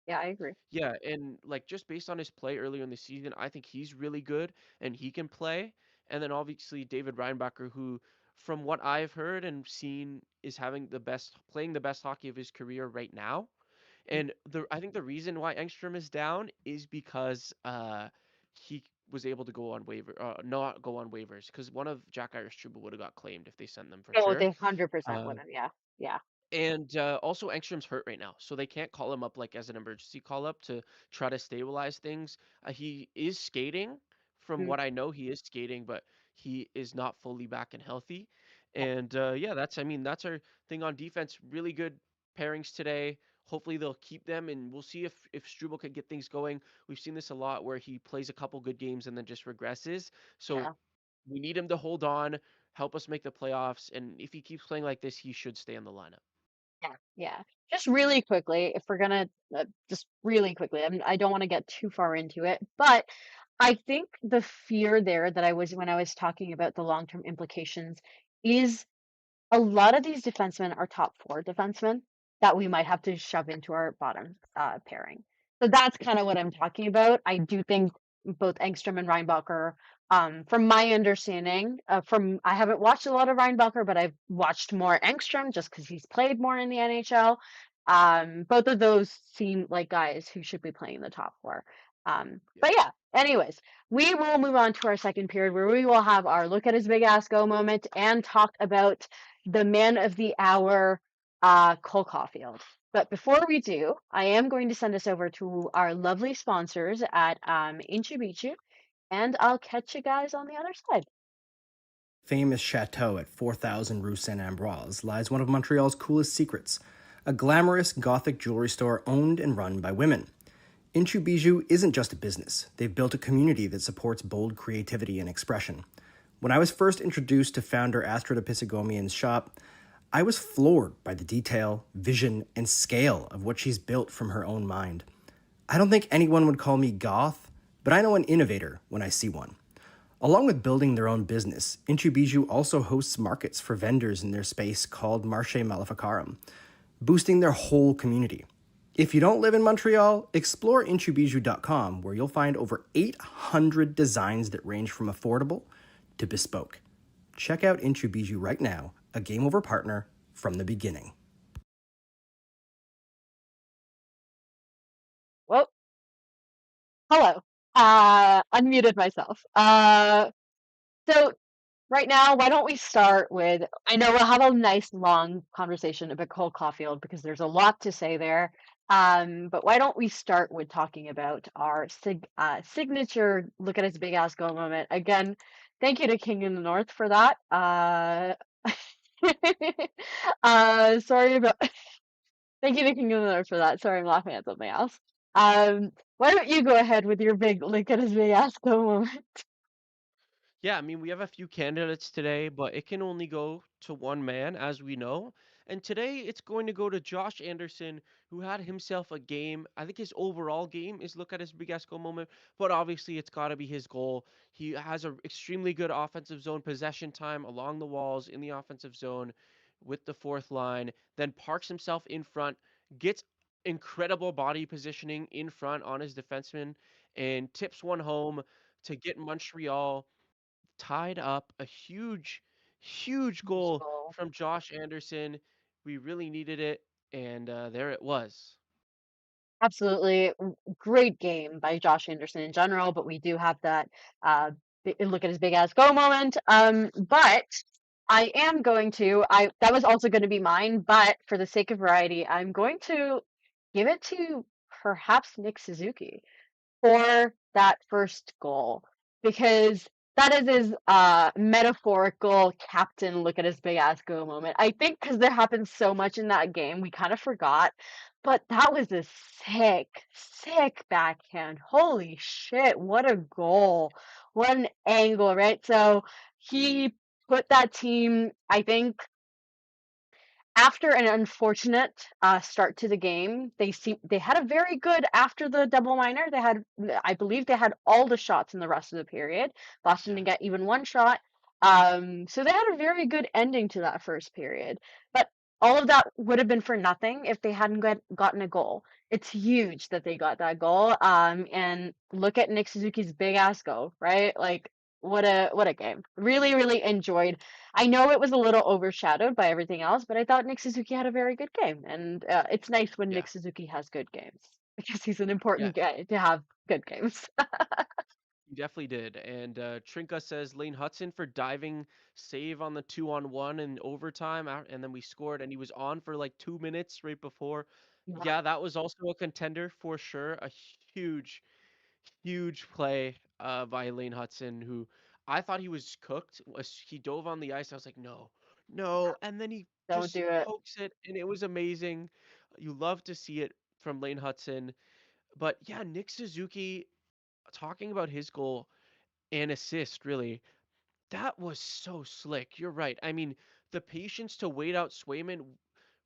Speaker 2: Yeah, I agree.
Speaker 3: Yeah, and like just based on his play earlier in the season, I think he's really good and he can play. And then obviously David Reinbacher, who, from what I've heard and seen, is playing the best hockey of his career right now.
Speaker 2: Mm.
Speaker 3: And I think the reason why Engstrom is down is because he was able to go on not go on waivers, because one of Jack Irish Trouba would have got claimed if they sent them for
Speaker 2: Oh,
Speaker 3: sure.
Speaker 2: they 100%
Speaker 3: Uh,
Speaker 2: would have. Yeah. Yeah.
Speaker 3: and also Engstrom's hurt right now, so they can't call him up like as an emergency call up to try to stabilize things. He is skating, from
Speaker 2: Mm.
Speaker 3: what I know, he is skating, but he is not fully back and healthy.
Speaker 2: Yeah.
Speaker 3: And yeah, that's our thing on defense. Really good pairings today. Hopefully they'll keep them, and we'll see if Struble can get things going. We've seen this a lot where he plays a couple good games and then just regresses. So
Speaker 2: Yeah.
Speaker 3: we need him to hold on, help us make the playoffs, and if he keeps playing like this, he should stay in the lineup.
Speaker 2: Yeah. Yeah. Just really quickly, if we're gonna just really quickly, I don't want to get too far into it, but I think the fear there that I was when I was talking about the long-term implications is a lot of these defensemen are top four defensemen that we might have to shove into our bottom pairing. So that's kind of what I'm talking about. I do think both Engstrom and Reinbacher, from my understanding, from I haven't watched a lot of Reinbacher, but I've watched more Engstrom just because he's played more in the NHL. Both of those seem like guys who should be playing the top four.
Speaker 3: Yeah.
Speaker 2: But yeah, anyways, we will move on to our second period where we will have our look at his big ass go moment and talk about the man of the hour, Cole Caufield. But before we do, I am going to send us over to our lovely sponsors at Inchu Bichu, and I'll catch you guys on the other side.
Speaker 4: Famous chateau at 4000 Rue Saint Ambroise lies one of Montreal's coolest secrets, a glamorous Gothic jewelry store owned and run by women. Inchu Bijou isn't just a business. They've built a community that supports bold creativity and expression. When I was first introduced to founder Astrida Pisigomian's shop, I was floored by the detail, vision, and scale of what she's built from her own mind. I don't think anyone would call me goth, but I know an innovator when I see one. Along with building their own business, Inchu Bijou also hosts markets for vendors in their space called Marché Maleficarum, boosting their whole community. If you don't live in Montreal, explore inchubijou.com, where you'll find over 800 designs that range from affordable to bespoke. Check out Inchu Bijou right now, a Game Over partner from the beginning.
Speaker 2: Well, hello. Unmuted myself. So right now, why don't we start with, I know we'll have a nice long conversation about Cole Caulfield because there's a lot to say there. But why don't we start with talking about our signature look at his big ass goal moment. Again, thank you to King in the North for that. Sorry about Thank you to King of the North for that. Sorry, I'm laughing at something else. Why don't you go ahead with your big look at his big ass go moment?
Speaker 3: Yeah, I mean, we have a few candidates today, but it can only go to one man, as we know. And today it's going to go to Josh Anderson, who had himself a game. I think his overall game is look at his big ass goal moment, but obviously it's got to be his goal. He has an extremely good offensive zone possession time along the walls in the offensive zone with the fourth line, then parks himself in front, gets incredible body positioning in front on his defenseman, and tips one home to get Montreal tied up. A huge, huge
Speaker 2: Huge
Speaker 3: goal
Speaker 2: goal.
Speaker 3: from Josh Anderson. We really needed it, and there it was.
Speaker 2: Absolutely. Great game by Josh Anderson in general, but we do have that look at his big ass go moment. But I am going to I that was also going to be mine, but for the sake of variety, I'm going to give it to perhaps Nick Suzuki for that first goal because that is his metaphorical captain look at his big ass go moment. I think because there happened so much in that game, we kind of forgot. But that was a sick, sick backhand. Holy shit, what a goal. What an angle, right? So he put that team, I think, after an unfortunate start to the game, they had a very good after the double minor. They had, I believe, they had all the shots in the rest of the period. Boston
Speaker 3: Yeah.
Speaker 2: didn't get even one shot. So they had a very good ending to that first period. But all of that would have been for nothing if they hadn't gotten a goal. It's huge that they got that goal. And look at Nick Suzuki's big ass go, right? Like what a game. Really, really enjoyed. I know it was a little overshadowed by everything else, but I thought Nick Suzuki had a very good game, and it's nice when
Speaker 3: Yeah.
Speaker 2: Nick Suzuki has good games because he's an
Speaker 3: Yeah.
Speaker 2: important guy to have good games.
Speaker 3: He definitely did. And Trinka says Lane Hudson for diving save on the 2-on-1 in overtime, and then we scored, and he was on for like 2 minutes right before.
Speaker 2: Yeah.
Speaker 3: Yeah, that was also a contender for sure. A huge, huge play by Lane Hudson, who I thought he was cooked. He dove on the ice. I was like, no, no. And then he
Speaker 2: Don't
Speaker 3: just
Speaker 2: do it.
Speaker 3: pokes it, and it was amazing. You love to see it from Lane Hudson. But yeah, Nick Suzuki, talking about his goal and assist, really, that was so slick. You're right. I mean, the patience to wait out Swayman,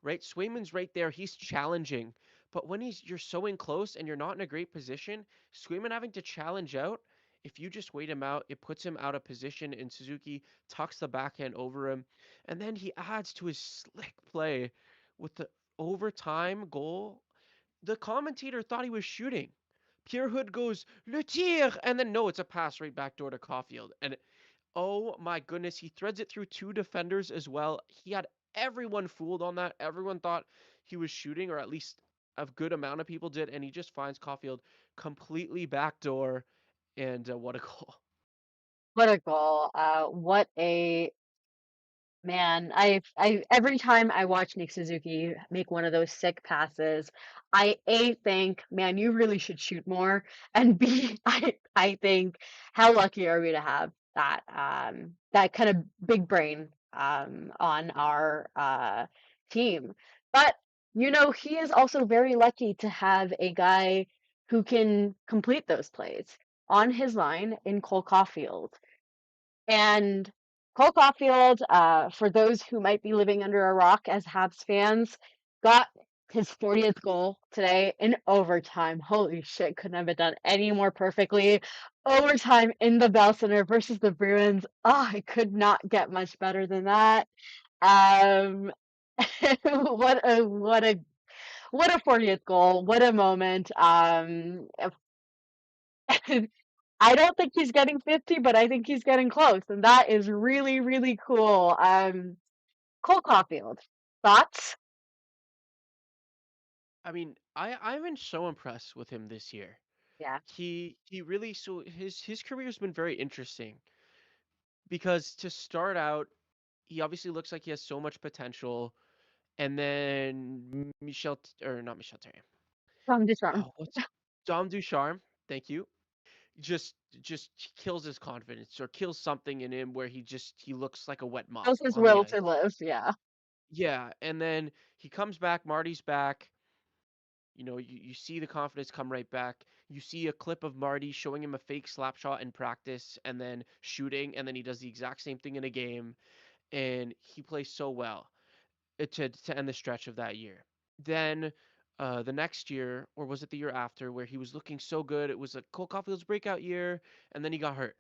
Speaker 3: right? Swayman's right there. He's challenging. But when you're so in close and you're not in a great position, Swayman having to challenge out, if you just wait him out, it puts him out of position, and Suzuki tucks the backhand over him. And then he adds to his slick play with the overtime goal. The commentator thought he was shooting. Pierre Hood goes, Le tir! And then, no, it's a pass right back door to Caufield. And oh my goodness, he threads it through two defenders as well. He had everyone fooled on that. Everyone thought he was shooting, or at least a good amount of people did. And he just finds Caufield completely backdoor. And what a goal.
Speaker 2: What a goal. What a Man, I every time I watch Nick Suzuki make one of those sick passes, I A think, man, you really should shoot more, and B, I think, how lucky are we to have that kind of big brain on our team. But he is also very lucky to have a guy who can complete those plays on his line in Cole Caufield. And Cole Caufield, for those who might be living under a rock as Habs fans, got his 40th goal today in overtime. Holy shit, couldn't have been done any more perfectly. Overtime in the Bell Center versus the Bruins. Oh, it could not get much better than that. Um, what a 40th goal. What a moment. I don't think he's getting 50, but I think he's getting close, and that is really, really cool. Cole Caulfield, thoughts?
Speaker 3: I mean, I've been so impressed with him this year.
Speaker 2: Yeah.
Speaker 3: He really, so his career has been very interesting because to start out, he obviously looks like he has so much potential. And then or not Michel Therrien.
Speaker 2: From Detroit.
Speaker 3: Oh, what's Dom Ducharme? Thank you. Just just kills his confidence or kills something in him where he looks like a wet mop
Speaker 2: How's his
Speaker 3: on the
Speaker 2: will to
Speaker 3: ice.
Speaker 2: live? Yeah.
Speaker 3: Yeah, and then he comes back, Marty's back. You see the confidence come right back. You see a clip of Marty showing him a fake slap shot in practice and then shooting, and then he does the exact same thing in a game, and he plays so well to end the stretch of that year. Then the next year, or was it the year after, where he was looking so good? It was a Cole Caufield's breakout year, and then he got hurt,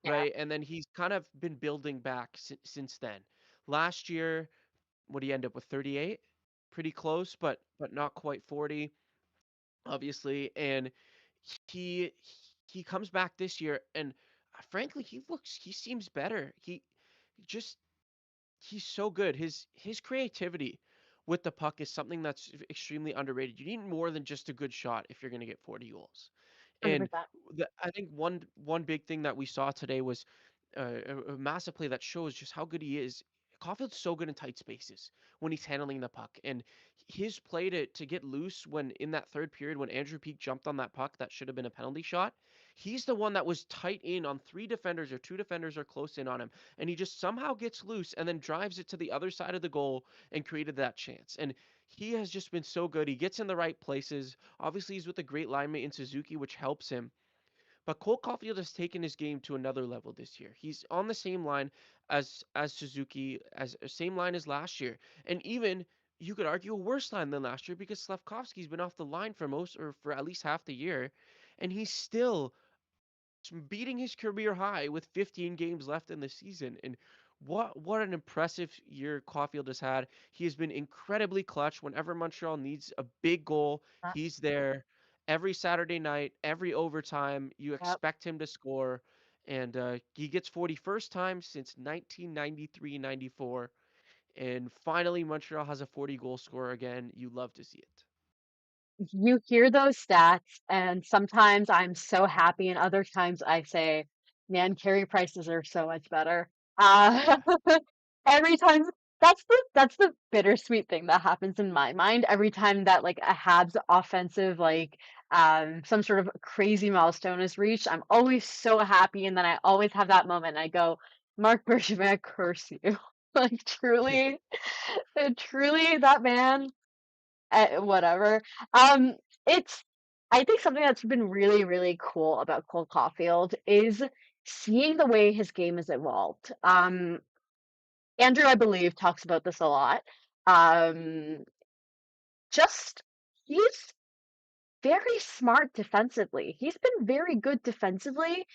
Speaker 2: Yeah,
Speaker 3: right? And then he's kind of been building back since then. Last year, what did he end up with? 38, pretty close, but not quite 40, obviously. And he he comes back this year, and frankly, he seems better. Just he's so good. His creativity with the puck is something that's extremely underrated. You need more than just a good shot if you're going to get 40 goals. And
Speaker 2: 100%.
Speaker 3: I think one big thing that we saw today was a massive play that shows just how good he is. Caufield's so good in tight spaces when he's handling the puck, and his play to get loose when in that third period when Andrew Peeke jumped on that puck that should have been a penalty shot. He's the one that was tight in on three defenders or two defenders are close in on him, and he just somehow gets loose and then drives it to the other side of the goal and created that chance. And he has just been so good. He gets in the right places. Obviously, he's with a great linemate in Suzuki, which helps him. But Cole Caulfield has taken his game to another level this year. He's on the same line as Suzuki, as same line as last year, and even you could argue a worse line than last year because Slavkovsky's been off the line for most or for at least half the year, and he's still beating his career high with 15 games left in the season. And what an impressive year Caulfield has had. He has been incredibly clutch whenever Montreal needs a big goal. He's there every Saturday night, every overtime. You
Speaker 2: Yep.
Speaker 3: expect him to score, and he gets 41st time since 1993-94. And finally, Montreal has a 40 goal scorer again. You love to see it.
Speaker 2: You hear those stats, and sometimes I'm so happy, and other times I say, man, carry prices are so much better. Uh,
Speaker 3: Yeah,
Speaker 2: every time that's the bittersweet thing that happens in my mind every time that like a Habs offensive like some sort of crazy milestone is reached. I'm always so happy, and then I always have that moment. And I go, Marc Bergevin, curse you. Like truly, truly that man. Whatever. Um, it's I think something that's been really, really cool about Cole Caulfield is seeing the way his game has evolved. Andrew, I believe, talks about this a lot. Um, just he's very smart defensively. He's been very good defensively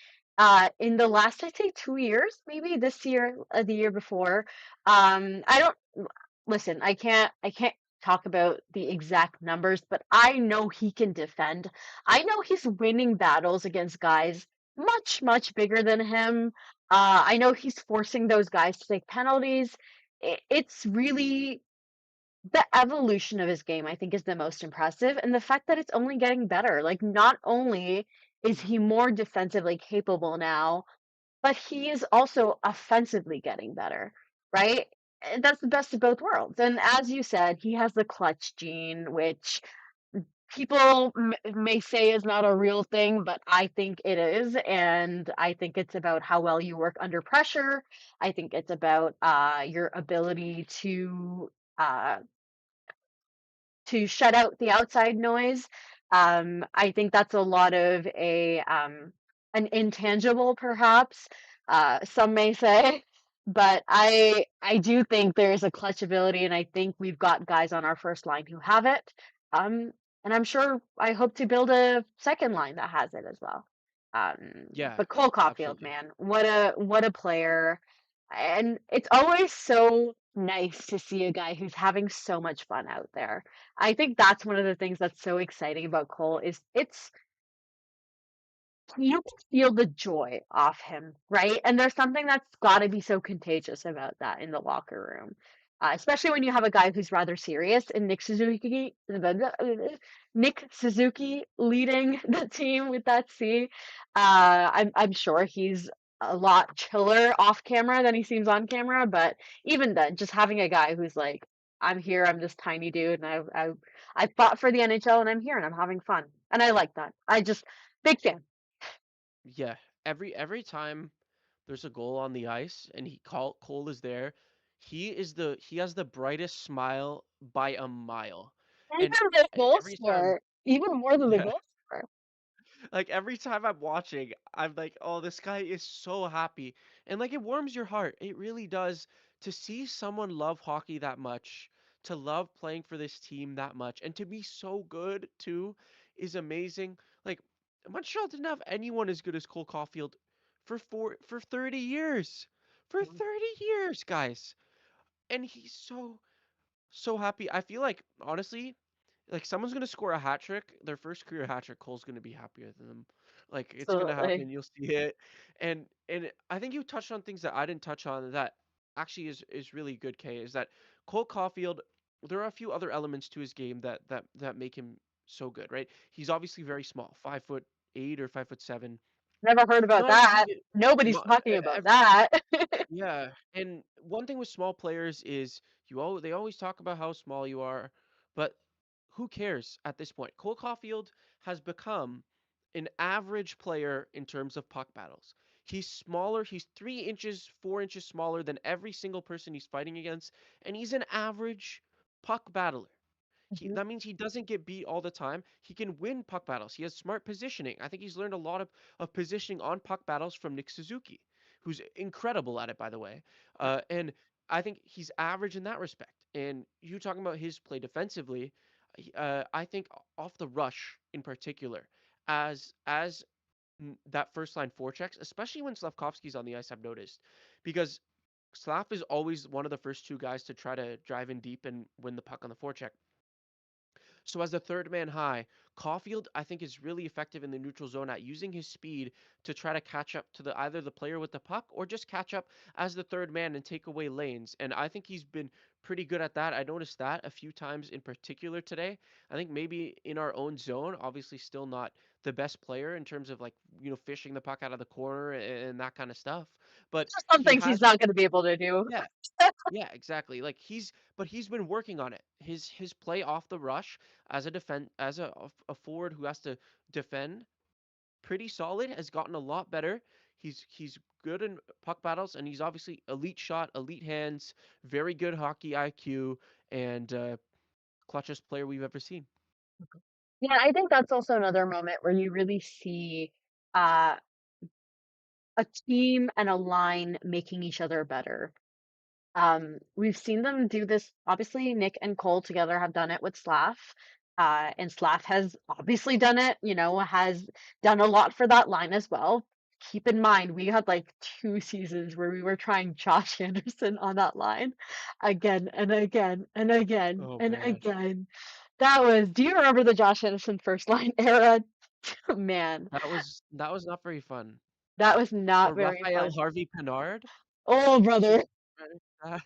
Speaker 2: in the last, I'd say, 2 years, maybe this year, the year before. I don't listen. I can't talk about the exact numbers, but I know he can defend. I know he's winning battles against guys much, much bigger than him. I know he's forcing those guys to take penalties. It's really the evolution of his game, I think, is the most impressive, and the fact that it's only getting better. Like, not only is he more defensively capable now, but he is also offensively getting better, right? And that's the best of both worlds. And as you said, he has the clutch gene, which people may say is not a real thing, but I think it is. And I think it's about how well you work under pressure. I think it's about your ability uh, to shut out the outside noise. I think that's a lot of a an intangible, perhaps some may say, but I do think there's a clutch ability, and I think we've got guys on our first line who have it. Um, and I'm sure I hope to build a second line that has it as well.
Speaker 3: yeah,
Speaker 2: But Cole Caulfield,
Speaker 3: absolutely.
Speaker 2: man, what a player. And it's always so nice to see a guy who's having so much fun out there. I think that's one of the things that's so exciting about Cole is it's you can feel the joy off him, right? And there's something that's got to be so contagious about that in the locker room, especially when you have a guy who's rather serious and Nick Suzuki leading the team with that C. I'm sure he's a lot chiller off camera than he seems on camera, but even then, just having a guy who's like, I'm here, I'm this tiny dude, and I fought for the NHL, and I'm here, and I'm having fun, and I like that. I just big fan.
Speaker 3: Yeah, every time there's a goal on the ice and Cole is there, he has the brightest smile by a mile.
Speaker 2: And
Speaker 3: And
Speaker 2: even the goal
Speaker 3: every time
Speaker 2: scorer, even more than the
Speaker 3: yeah,
Speaker 2: goal scorer.
Speaker 3: like every time I'm watching, I'm like, "Oh, this guy is so happy." And like it warms your heart. It really does to see someone love hockey that much, to love playing for this team that much, and to be so good too is amazing. Like Montreal didn't have anyone as good as Cole Caufield for 30 years. For 30 years, guys. And he's so happy. I feel like honestly, like someone's gonna score a hat trick, their first career hat trick, Cole's gonna be happier than them. Like it's gonna
Speaker 2: Absolutely.
Speaker 3: happen, you'll see it. And I think you touched on things that I didn't touch on that actually is really good, Kay, is that Cole Caulfield, there are a few other elements to his game that make him so good, right? He's obviously very small, 5'8" or 5'7".
Speaker 2: Never heard about
Speaker 3: Not
Speaker 2: that.
Speaker 3: easy.
Speaker 2: Nobody's
Speaker 3: Not,
Speaker 2: talking about that.
Speaker 3: yeah, and one thing with small players is they always talk about how small you are, but who cares at this point? Cole Caulfield has become an average player in terms of puck battles. He's smaller, he's 3 inches, 4 inches smaller than every single person he's fighting against, and he's an average puck battler.
Speaker 2: Mhm.
Speaker 3: That means he doesn't get beat all the time. He can win puck battles. He has smart positioning. I think he's learned a lot of positioning on puck battles from Nick Suzuki, who's incredible at it, by the way. And I think he's average in that respect. And you talking about his play defensively, I think off the rush in particular, as that first line forechecks, especially when Slavkovsky's on the ice, I've noticed, because Slav is always one of the first two guys to try to drive in deep and win the puck on the forecheck. So as the third man high, Caulfield I think is really effective in the neutral zone at using his speed to try to catch up to either the player with the puck or just catch up as the third man and take away lanes. And I think he's been pretty good at that. I noticed that a few times in particular today. I think maybe in our own zone, obviously still not the best player in terms of like, fishing the puck out of the corner and that kind of stuff. But
Speaker 2: Just some
Speaker 3: he
Speaker 2: things he's
Speaker 3: has
Speaker 2: not going to be able to do.
Speaker 3: yeah, yeah, exactly. Like he's been working on it. His play off the rush as a forward who has to defend pretty solid has gotten a lot better. He's good in puck battles and he's obviously elite shot, elite hands, very good hockey IQ, and clutchest player we've ever seen.
Speaker 2: Yeah, I think that's also another moment where you really see uh, a team and a line making each other better. We've seen them do this. Obviously, Nick and Cole together have done it with Slav. And Slav has obviously done it, has done a lot for that line as well. Keep in mind, we had like 2 seasons where we were trying Josh Anderson on that line again and again and again
Speaker 3: Oh
Speaker 2: and
Speaker 3: man,
Speaker 2: again. Do you remember the Josh Anderson first line era? Man,
Speaker 3: that was not very fun.
Speaker 2: that was not
Speaker 3: Or
Speaker 2: very
Speaker 3: Raphael
Speaker 2: fun.
Speaker 3: Harvey Pinard.
Speaker 2: Oh,
Speaker 3: Do you
Speaker 2: brother.
Speaker 3: uh,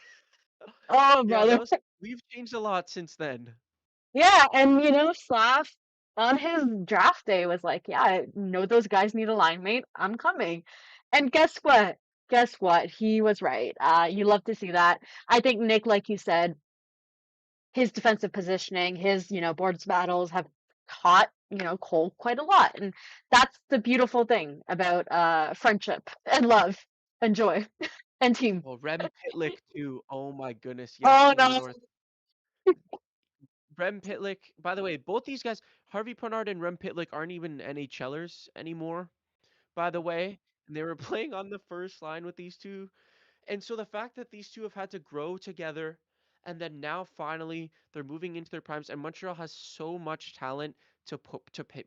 Speaker 2: Oh,
Speaker 3: yeah,
Speaker 2: brother.
Speaker 3: we've changed a lot since then.
Speaker 2: Yeah, and Slav on his draft day was like, "Yeah, I know those guys need a line mate. I'm coming." And guess what? Guess what? He was right. You love to see that. I think Nick, like you said, his defensive positioning, his boards battles have taught Cole quite a lot, and that's the beautiful thing about friendship and love and joy and team.
Speaker 3: Well, Rem Pitlick too. Oh my goodness, yes,
Speaker 2: Oh
Speaker 3: King
Speaker 2: no,
Speaker 3: North. Rem Pitlick. By the way, both these guys, Harvey Pinard and Rem Pitlick, aren't even NHLers anymore. By the way, and they were playing on the first line with these two. And so the fact that these two have had to grow together and then now finally they're moving into their primes and Montreal has so much talent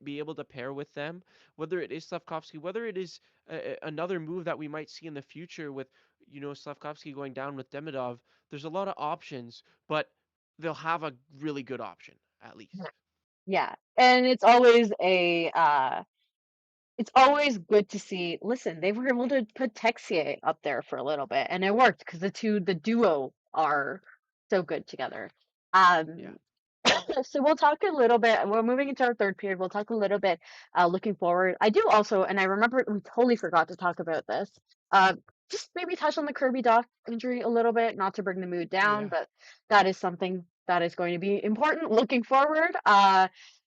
Speaker 3: be able to pair with them, whether it is Slavkovsky, whether it is another move that we might see in the future with, Slavkovsky going down with Demidov, there's a lot of options, but they'll have a really good option at least.
Speaker 2: yeah, and it's always good to see. Listen, they were able to put Texier up there for a little bit, and it worked because the duo are so good together.
Speaker 3: Yeah.
Speaker 2: Um, so we'll talk a little bit. We're moving into our third period. We'll talk a little bit looking forward. I do also, and I remember we totally forgot to talk about this. Uh, just maybe touch on the Kirby Doc injury a little bit, not to bring the mood down,
Speaker 3: Yeah.
Speaker 2: but that is something that is going to be important looking forward.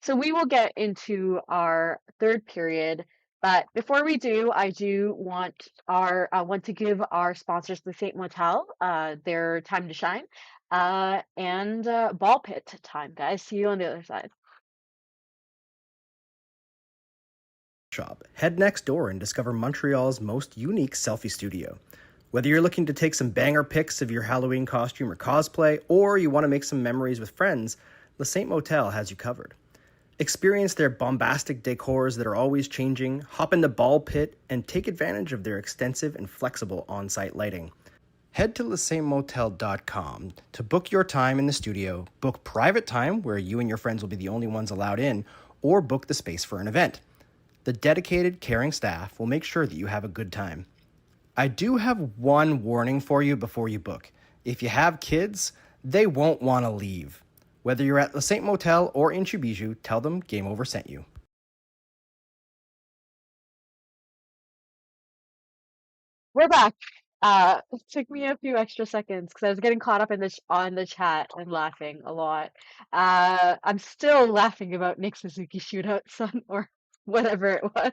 Speaker 2: So we will get into our third period. But before we do, I do want to give our sponsors, the Saint Motel, their time to shine, and ball pit time, guys. See you on the other side.
Speaker 4: Shop. Head next door and discover Montreal's most unique selfie studio. Whether you're looking to take some banger pics of your Halloween costume or cosplay, or you want to make some memories with friends, the Saint Motel has you covered. Experience their bombastic decors that are always changing, hop in the ball pit, and take advantage of their extensive and flexible on-site lighting. Head to lesaintmotel.com to book your time in the studio, book private time where you and your friends will be the only ones allowed in, or book the space for an event. The dedicated, caring staff will make sure that you have a good time. I do have one warning for you before you book. If you have kids, they won't want to leave. Whether you're at Le Saint Motel or in Chubiju, tell them Game Over sent you.
Speaker 2: We're back. It took me a few extra seconds because I was getting caught up in this on the chat and laughing a lot. I'm still laughing about Nick Suzuki shootout son or whatever it was.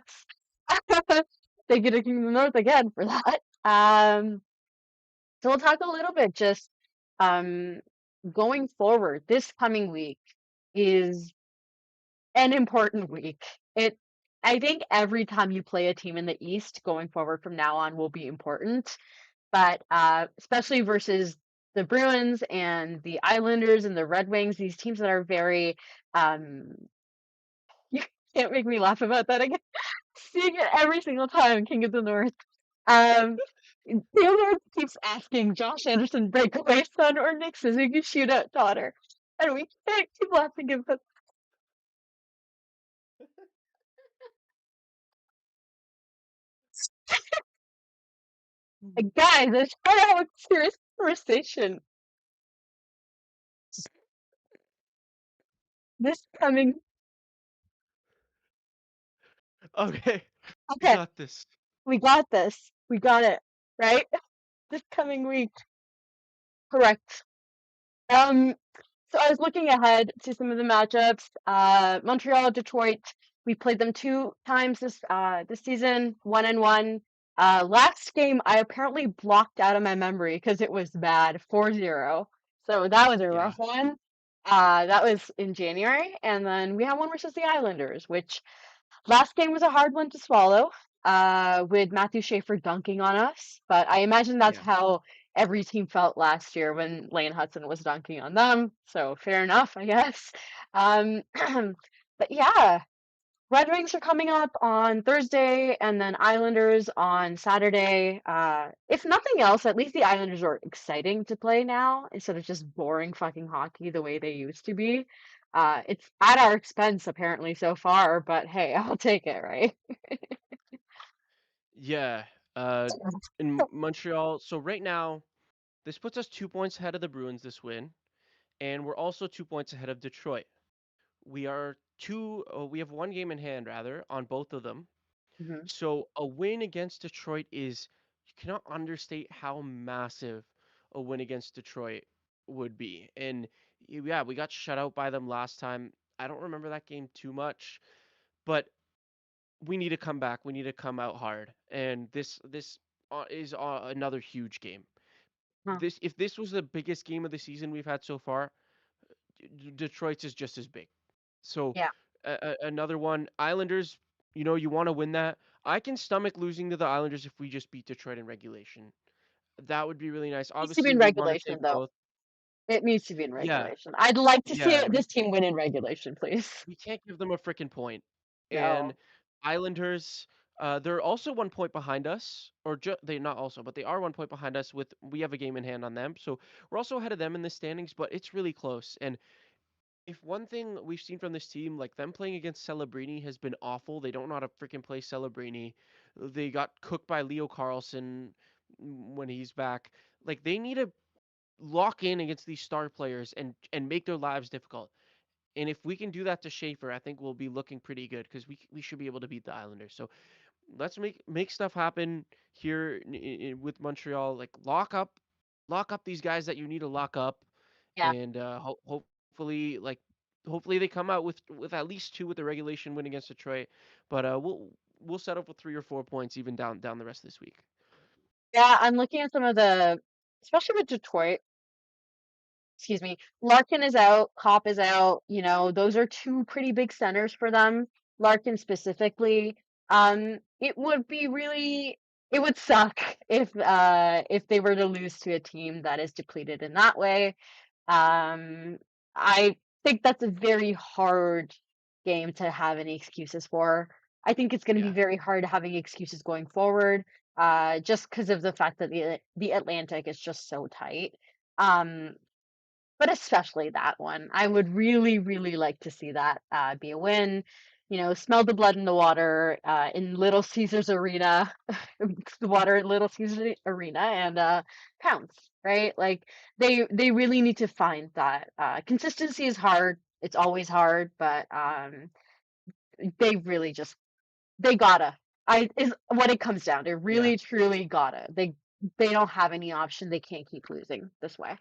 Speaker 2: Thank you to King of the North again for that. So we'll talk a little bit just um going forward. This coming week is an important week. I think every time you play a team in the East going forward from now on will be important, but especially versus the Bruins and the Islanders and the Red Wings, these teams that are very you can't make me laugh about that again. Seeing it every single time, King of the North. Um, Taylor keeps asking Josh Anderson breakaway son or Nick Suzuki shootout daughter, and we can't keep laughing about. Guys, let's try to have a serious conversation. This coming.
Speaker 3: Okay, we
Speaker 2: Okay,
Speaker 3: got this.
Speaker 2: we got this. We got it, right? This coming week. Correct. Um, so I was looking ahead to some of the matchups. Montreal, Detroit. We played them 2 times this season, 1-1. Last game I apparently blocked out of my memory because it was bad, 4-0. So that was a
Speaker 3: Yeah.
Speaker 2: rough one. That was in January, and then we had one versus the Islanders, which last game was a hard one to swallow, with Matthew Schaefer dunking on us. But I imagine that's
Speaker 3: Yeah.
Speaker 2: how every team felt last year when Lane Hudson was dunking on them. So fair enough, I guess. Um, but yeah, Red Wings are coming up on Thursday, and then Islanders on Saturday. If nothing else, at least the Islanders are exciting to play now instead of just boring fucking hockey the way they used to be. It's at our expense apparently so far, but hey, I'll take it, right?
Speaker 3: Yeah. Uh, in Montreal. So right now, this puts us 2 points ahead of the Bruins this win, and we're also 2 points ahead of Detroit. We have one game in hand rather on both of them.
Speaker 2: Hmm.
Speaker 3: So a win against Detroit is, you cannot understate how massive a win against Detroit would be. And yeah, we got shut out by them last time. I don't remember that game too much, but we need to come back. We need to come out hard. And this is another huge game.
Speaker 2: Huh.
Speaker 3: If this was the biggest game of the season we've had so far, Detroit's is just as big. So
Speaker 2: Yeah.
Speaker 3: another one, Islanders. You want to win that. I can stomach losing to the Islanders if we just beat Detroit in regulation. That would be really nice.
Speaker 2: Needs to be
Speaker 3: Obviously,
Speaker 2: in
Speaker 3: we want to
Speaker 2: regulation
Speaker 3: take
Speaker 2: though.
Speaker 3: both.
Speaker 2: It needs to be in
Speaker 3: Yeah,
Speaker 2: regulation. I'd like to see
Speaker 3: yeah.
Speaker 2: this team win in regulation, please.
Speaker 3: We can't give them a freaking point. And
Speaker 2: No.
Speaker 3: Islanders, they're also 1 point behind us, or they're not also, but they are 1 point behind us. We have a game in hand on them, so we're also ahead of them in the standings. But it's really close. And if one thing we've seen from this team, like them playing against Celebrini has been awful. They don't know how to freaking play Celebrini. They got cooked by Leo Carlson when he's back. Like they need to lock in against these star players and make their lives difficult. And if we can do that to Schaefer, I think we'll be looking pretty good because we should be able to beat the Islanders. So let's make stuff happen here with Montreal. Like lock up these guys that you need to lock up,
Speaker 2: Yeah.
Speaker 3: and hopefully hopefully they come out with at least two with the regulation win against Detroit. But we'll settle for 3 or 4 points even down the rest of this week.
Speaker 2: Yeah, I'm looking at some of especially with Detroit. Excuse me. Larkin is out, Cop is out. Those are two pretty big centers for them. Larkin specifically. It would be it would suck if they were to lose to a team that is depleted in that way. Um, I think that's a very hard game to have any excuses for. I think it's going to be
Speaker 3: Yeah.
Speaker 2: very hard having excuses going forward, just because of the fact that the Atlantic is just so tight. Um, but especially that one. I would really, really like to see that be a win. Smell the blood in the water in Little Caesars Arena, the water in Little Caesars Arena, and pounce, right? Like they really need to find that. Consistency is hard. It's always hard, but they really just they gotta. Is what it comes down to.
Speaker 3: Yeah.
Speaker 2: Really, truly gotta. They don't have any option. They can't keep losing this way.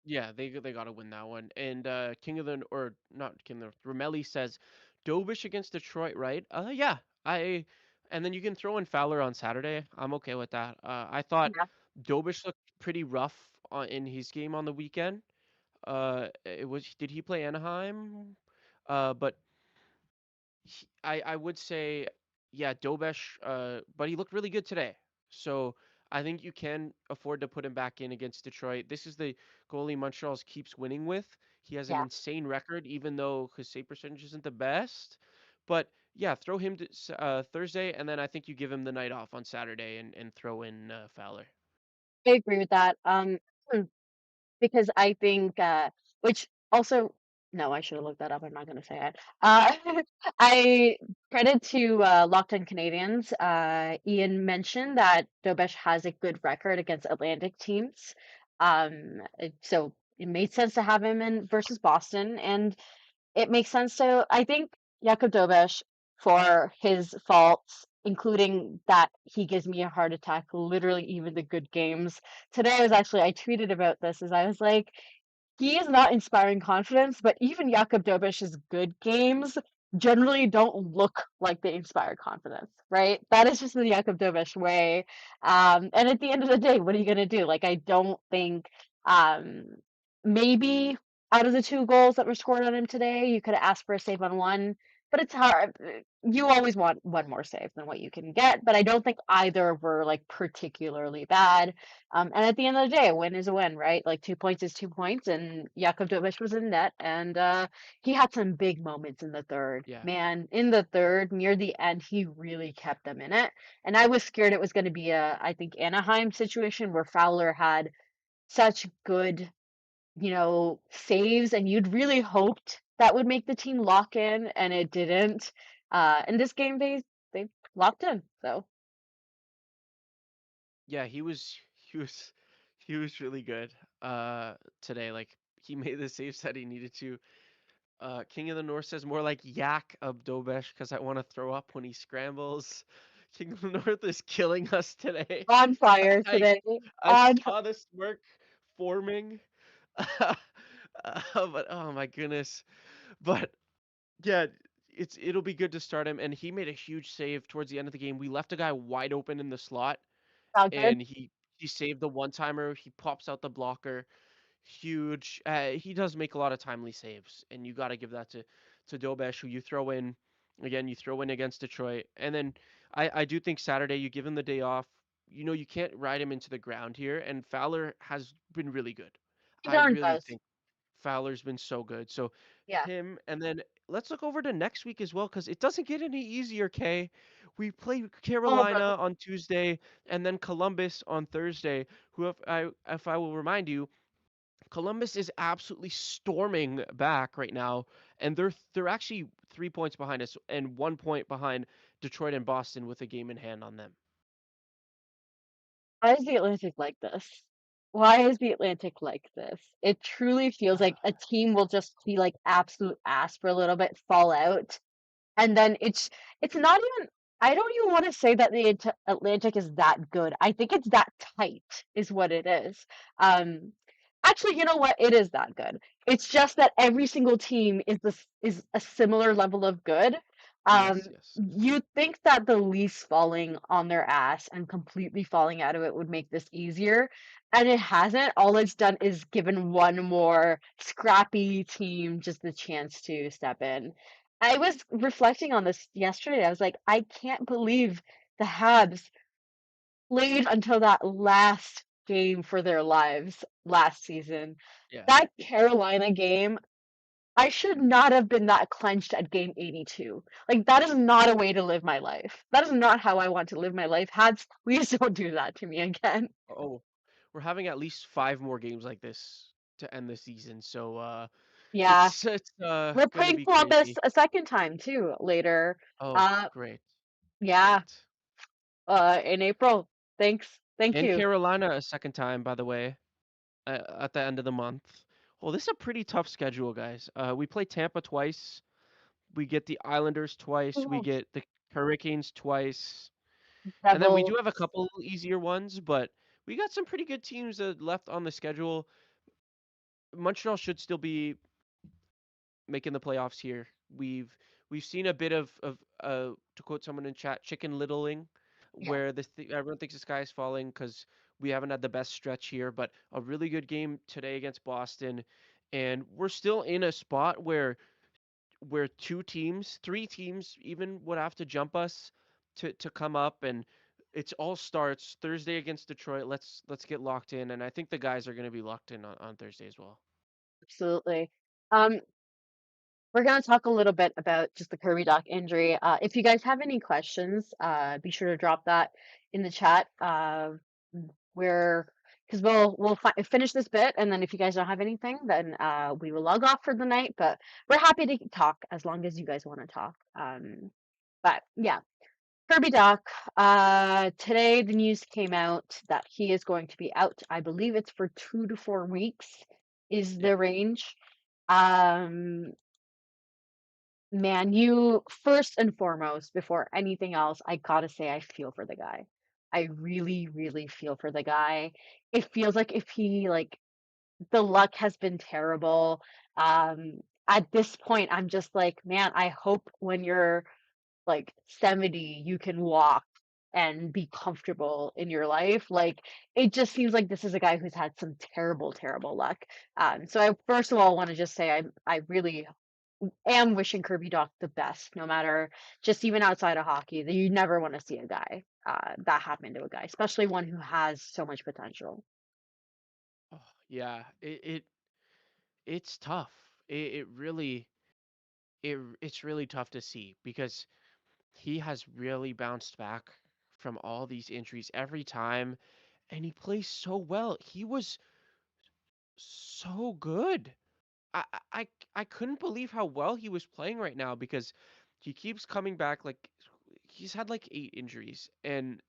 Speaker 3: Yeah, they got to win that one. And King of the or not King of the Romelli says Dobish against Detroit, right? Yeah. I and then you can throw in Fowler on Saturday. I'm okay with that. I thought
Speaker 2: Yeah.
Speaker 3: Dobish looked pretty rough in his game on the weekend. Did he play Anaheim? But I would say, yeah, Dobesh, but he looked really good today. So I think you can afford to put him back in against Detroit. This is the goalie Montreal keeps winning with. He has an
Speaker 2: Yeah.
Speaker 3: insane record, even though his save percentage isn't the best. But yeah, throw him to Thursday, and then I think you give him the night off on Saturday and throw in Fowler.
Speaker 2: I agree with that. Because I think, which also, no, I should have looked that up. I'm not going to say it. I credit to Locked On Canadians. Ian mentioned that Dobesh has a good record against Atlantic teams. So it made sense to have him in versus Boston, and it makes sense to, I think, Jakub Dobesh for his faults, including that he gives me a heart attack, literally even the good games. Today I tweeted about this as I was like, he is not inspiring confidence, but even Jakub Dobish's good games generally don't look like they inspire confidence, right? That is just the Jakub Dobish way. And at the end of the day, what are you gonna do? Like, I don't think um, maybe out of the two goals that were scored on him today, you could have asked for a save on one, but it's hard. You always want one more save than what you can get, but I don't think either were like particularly bad. And at the end of the day, a win is a win, right? Like 2 points is 2 points, and Jakub Dobish was in net, and he had some big moments in the third.
Speaker 3: Yeah.
Speaker 2: Man, in the third, near the end, he really kept them in it. And I was scared it was going to be I think, Anaheim situation where Fowler had such good, saves, and you'd really hoped that would make the team lock in, and it didn't. In this game, they locked in, so.
Speaker 3: Yeah, he was really good today. Like he made the saves that he needed to. King of the North says more like Yak of Dobesh because I want to throw up when he scrambles. King of the North is killing us today.
Speaker 2: On fire
Speaker 3: I
Speaker 2: today.
Speaker 3: I
Speaker 2: On
Speaker 3: saw the smirk forming. But oh my goodness. But yeah, it'll be good to start him. And he made a huge save towards the end of the game. We left a guy wide open in the slot,
Speaker 2: How good?
Speaker 3: and he saved the one timer. He pops out the blocker. Huge. He does make a lot of timely saves, and you got to give that to Dobesh, who you throw in again. You throw in against Detroit, and then I do think Saturday you give him the day off. You can't ride him into the ground here, and Fowler has been really good.
Speaker 2: He
Speaker 3: I
Speaker 2: darn
Speaker 3: really
Speaker 2: does.
Speaker 3: think Fowler's been so good. So
Speaker 2: Yeah.
Speaker 3: him, and then let's look over to next week as well, because it doesn't get any easier. Kay, we play
Speaker 2: Oh, but
Speaker 3: Carolina on Tuesday, and then Columbus on Thursday. Who, if I will remind you, Columbus is absolutely storming back right now, and they're actually 3 points behind us and 1 point behind Detroit and Boston with a game in hand on them.
Speaker 2: why is the Atlantic like this? Why is the Atlantic like this? It truly feels like a team will just be like absolute ass for a little bit, fall out, and then it's not even. I don't even want to say that the Atlantic is that good. I think it's that tight, is what it is. Um, Actually, you know what? It is that good. It's just that every single team is a similar level of good. Um,
Speaker 3: Yes, yes.
Speaker 2: you'd think that the Leafs falling on their ass and completely falling out of it would make this easier, and it hasn't. All it's done is given one more scrappy team just the chance to step in. I was reflecting on this yesterday. I was like, I can't believe the Habs played until that last game for their lives last season.
Speaker 3: Yeah.
Speaker 2: That Carolina game, I should not have been that clenched at game 82. Like, that is not a way to live my life. That is not how I want to live my life. Habs, please don't do that to me again.
Speaker 3: Oh, we're having at least 5 more games like this to end the season. So
Speaker 2: Yeah.
Speaker 3: it's
Speaker 2: We're
Speaker 3: gonna
Speaker 2: playing
Speaker 3: be
Speaker 2: Columbus
Speaker 3: crazy.
Speaker 2: a second time too later.
Speaker 3: Oh,
Speaker 2: Uh
Speaker 3: great,
Speaker 2: yeah,
Speaker 3: great.
Speaker 2: in April. Thanks. Thank
Speaker 3: And
Speaker 2: you.
Speaker 3: Carolina a second time, by the way, at the end of the month. Well, this is a pretty tough schedule, guys. We play Tampa twice. We get the Islanders twice. We
Speaker 2: Ooh,
Speaker 3: get the Hurricanes twice. And then we do
Speaker 2: Devils.
Speaker 3: have a couple easier ones, but we got some pretty good teams left on the schedule. Montreal should still be making the playoffs here. We've seen a bit of to quote someone in chat, chicken littling,
Speaker 2: Yeah.
Speaker 3: where everyone thinks the sky is falling because we haven't had the best stretch here. But a really good game today against Boston, and we're still in a spot where two teams, three teams even would have to jump us to come up, and it's all starts Thursday against Detroit. Let's get locked in, and I think the guys are going to be locked in on Thursday as well.
Speaker 2: Absolutely. Um, we're going to talk a little bit about just the Kirby Doc injury. If you guys have any questions, be sure to drop that in the chat. We're because finish this bit, and then if you guys don't have anything, then we will log off for the night. But we're happy to talk as long as you guys want to talk. But yeah, Kirby Doc. Today the news came out that he is going to be out. I believe it's for 2 to 4 weeks. Is
Speaker 3: Yeah.
Speaker 2: the range. Um, Man, you first and foremost, before anything else, I gotta say I feel for the guy. I really, really feel for the guy. It feels like if he like the luck has been terrible. At this point, I'm just like, man, I hope when you're like 70, you can walk and be comfortable in your life. Like it just seems like this is a guy who's had some terrible, terrible luck. So I first of all want to just say I really am wishing Kirby Doc the best, no matter just even outside of hockey, that you never want to see a guy that happen to a guy, especially one who has so much potential.
Speaker 3: Oh, yeah. It's tough. It really it's really tough to see because he has really bounced back from all these injuries every time, and he plays so well. He was so good. I I I I couldn't believe how well he was playing right now because he keeps coming back. Like he's had like 8 injuries and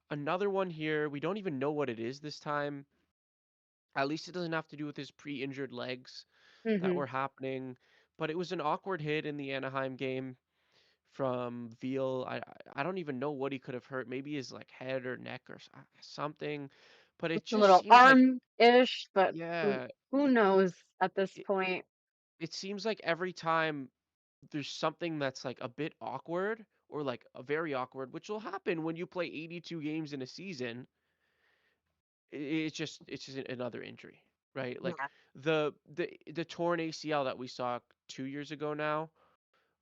Speaker 3: another one here. We don't even know what it is this time. At least it doesn't have to do with his pre-injured legs that
Speaker 2: Hmm.
Speaker 3: were happening. But it was an awkward hit in the Anaheim game from Veal. I don't even know what he could have hurt. Maybe his like head or neck or something. But it
Speaker 2: It's a
Speaker 3: just
Speaker 2: little
Speaker 3: seems like
Speaker 2: arm-ish, but
Speaker 3: yeah,
Speaker 2: who knows at this
Speaker 3: it,
Speaker 2: point?
Speaker 3: it seems like every time there's something that's like a bit awkward or like a very awkward, which will happen when you play 82 games in a season. It's just another injury, right? Like
Speaker 2: Yeah,
Speaker 3: the torn ACL that we saw 2 years ago now,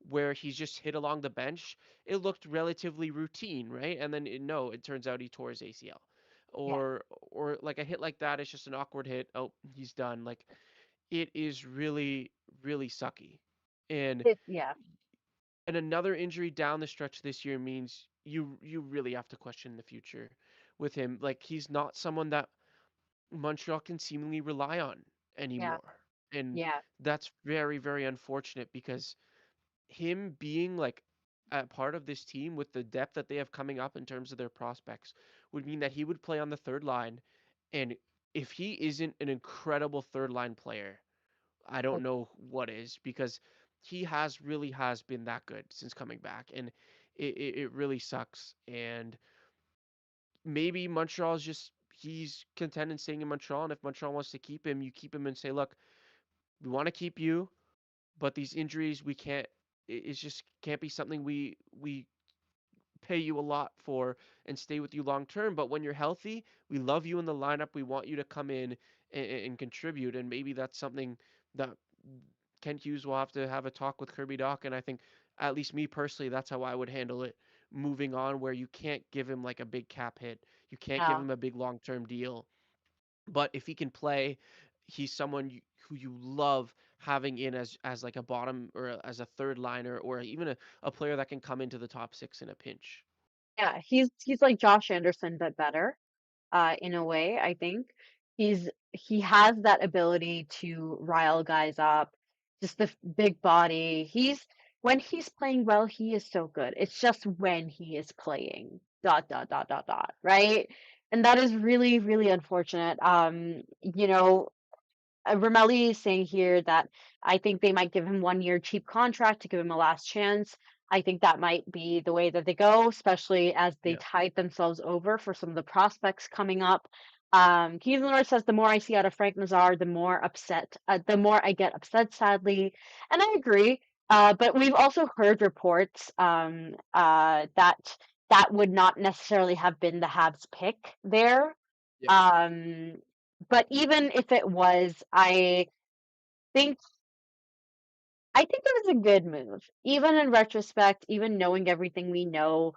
Speaker 3: where he's just hit along the bench. It looked relatively routine, right? And then no, it turns out he tore his ACL,
Speaker 2: yeah,
Speaker 3: or like a hit like that. It's just an awkward hit. Oh, he's done. Like it is really really sucky, and
Speaker 2: yeah,
Speaker 3: and another injury down the stretch this year means you really have to question the future with him. Like he's not someone that Montreal can seemingly rely on
Speaker 2: yeah,
Speaker 3: anymore. And
Speaker 2: yeah.
Speaker 3: that's very, very unfortunate because him being like a part of this team with the depth that they have coming up in terms of their prospects would mean that he would play on the third line. And if he isn't an incredible third line player, I don't
Speaker 2: Like,
Speaker 3: know what is because he has been that good since coming back. And it really sucks. And maybe Montreal's just he's content in staying in Montreal, and if Montreal wants to keep him, you keep him and say, look, we want to keep you, but these injuries we can't it's just can't be something we pay you a lot for and stay with you long term. But when you're healthy, we love you in the lineup. We want you to come in and contribute. And maybe that's something that Kent Hughes will have a talk with Kirby Doc. And I think, at least me personally, that's how I would handle it moving on, where you can't give him like a big cap hit. You can't give
Speaker 2: Yeah.
Speaker 3: him a big long term deal. But if he can play, he's someone who you love having in as like a bottom or as a third liner, or even a player that can come into the top six in a pinch.
Speaker 2: Yeah, he's like Josh Anderson, but better, in a way, I think. He has that ability to rile guys up, just the big body. When he's playing well, he is so good. It's just when he is playing, dot, dot, dot, dot, dot, right? And that is really, really unfortunate. Ramelli is saying here that I think they might give him 1 year cheap contract to give him a last chance. I think that might be the way that they go, especially as they
Speaker 3: Yeah.
Speaker 2: tide themselves over for some of the prospects coming up. Keith Norris says the more I see out of Frank Nazar, the more I get upset, sadly. And I agree. But we've also heard reports that that would not necessarily have been the Habs pick there.
Speaker 3: Yeah.
Speaker 2: Um, but even if it was, think I think it was a good move. Even in retrospect, even knowing everything we know,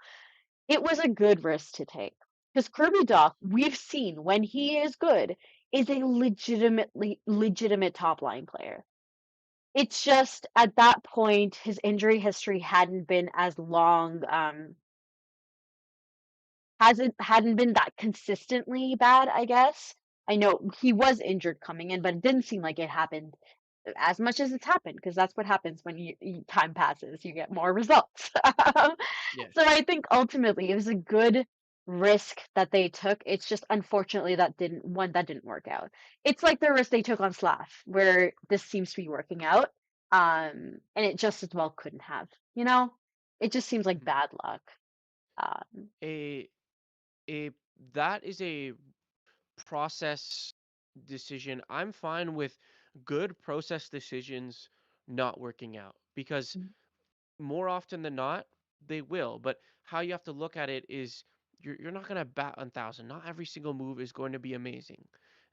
Speaker 2: it was a good risk to take. Because Kirby Doc, we've seen when he is good, is a legitimate top line player. It's just at that point his injury history hadn't been as long, hadn't been that consistently bad, I guess. I know he was injured coming in, but it didn't seem like it happened as much as it's happened, because that's what happens when time passes, you get more results.
Speaker 3: Yes.
Speaker 2: So I think ultimately it was a good risk that they took. It's just unfortunately that didn't work out. It's like the risk they took on Slav, where this seems to be working out, and it just as well couldn't have. It just seems like
Speaker 3: Mhm.
Speaker 2: bad luck. Um,
Speaker 3: A a that is a process decision. I'm fine with good process decisions not working out, because more often than not, they will. But how you have to look at it is, you're not gonna bat 1,000. Not every single move is going to be amazing,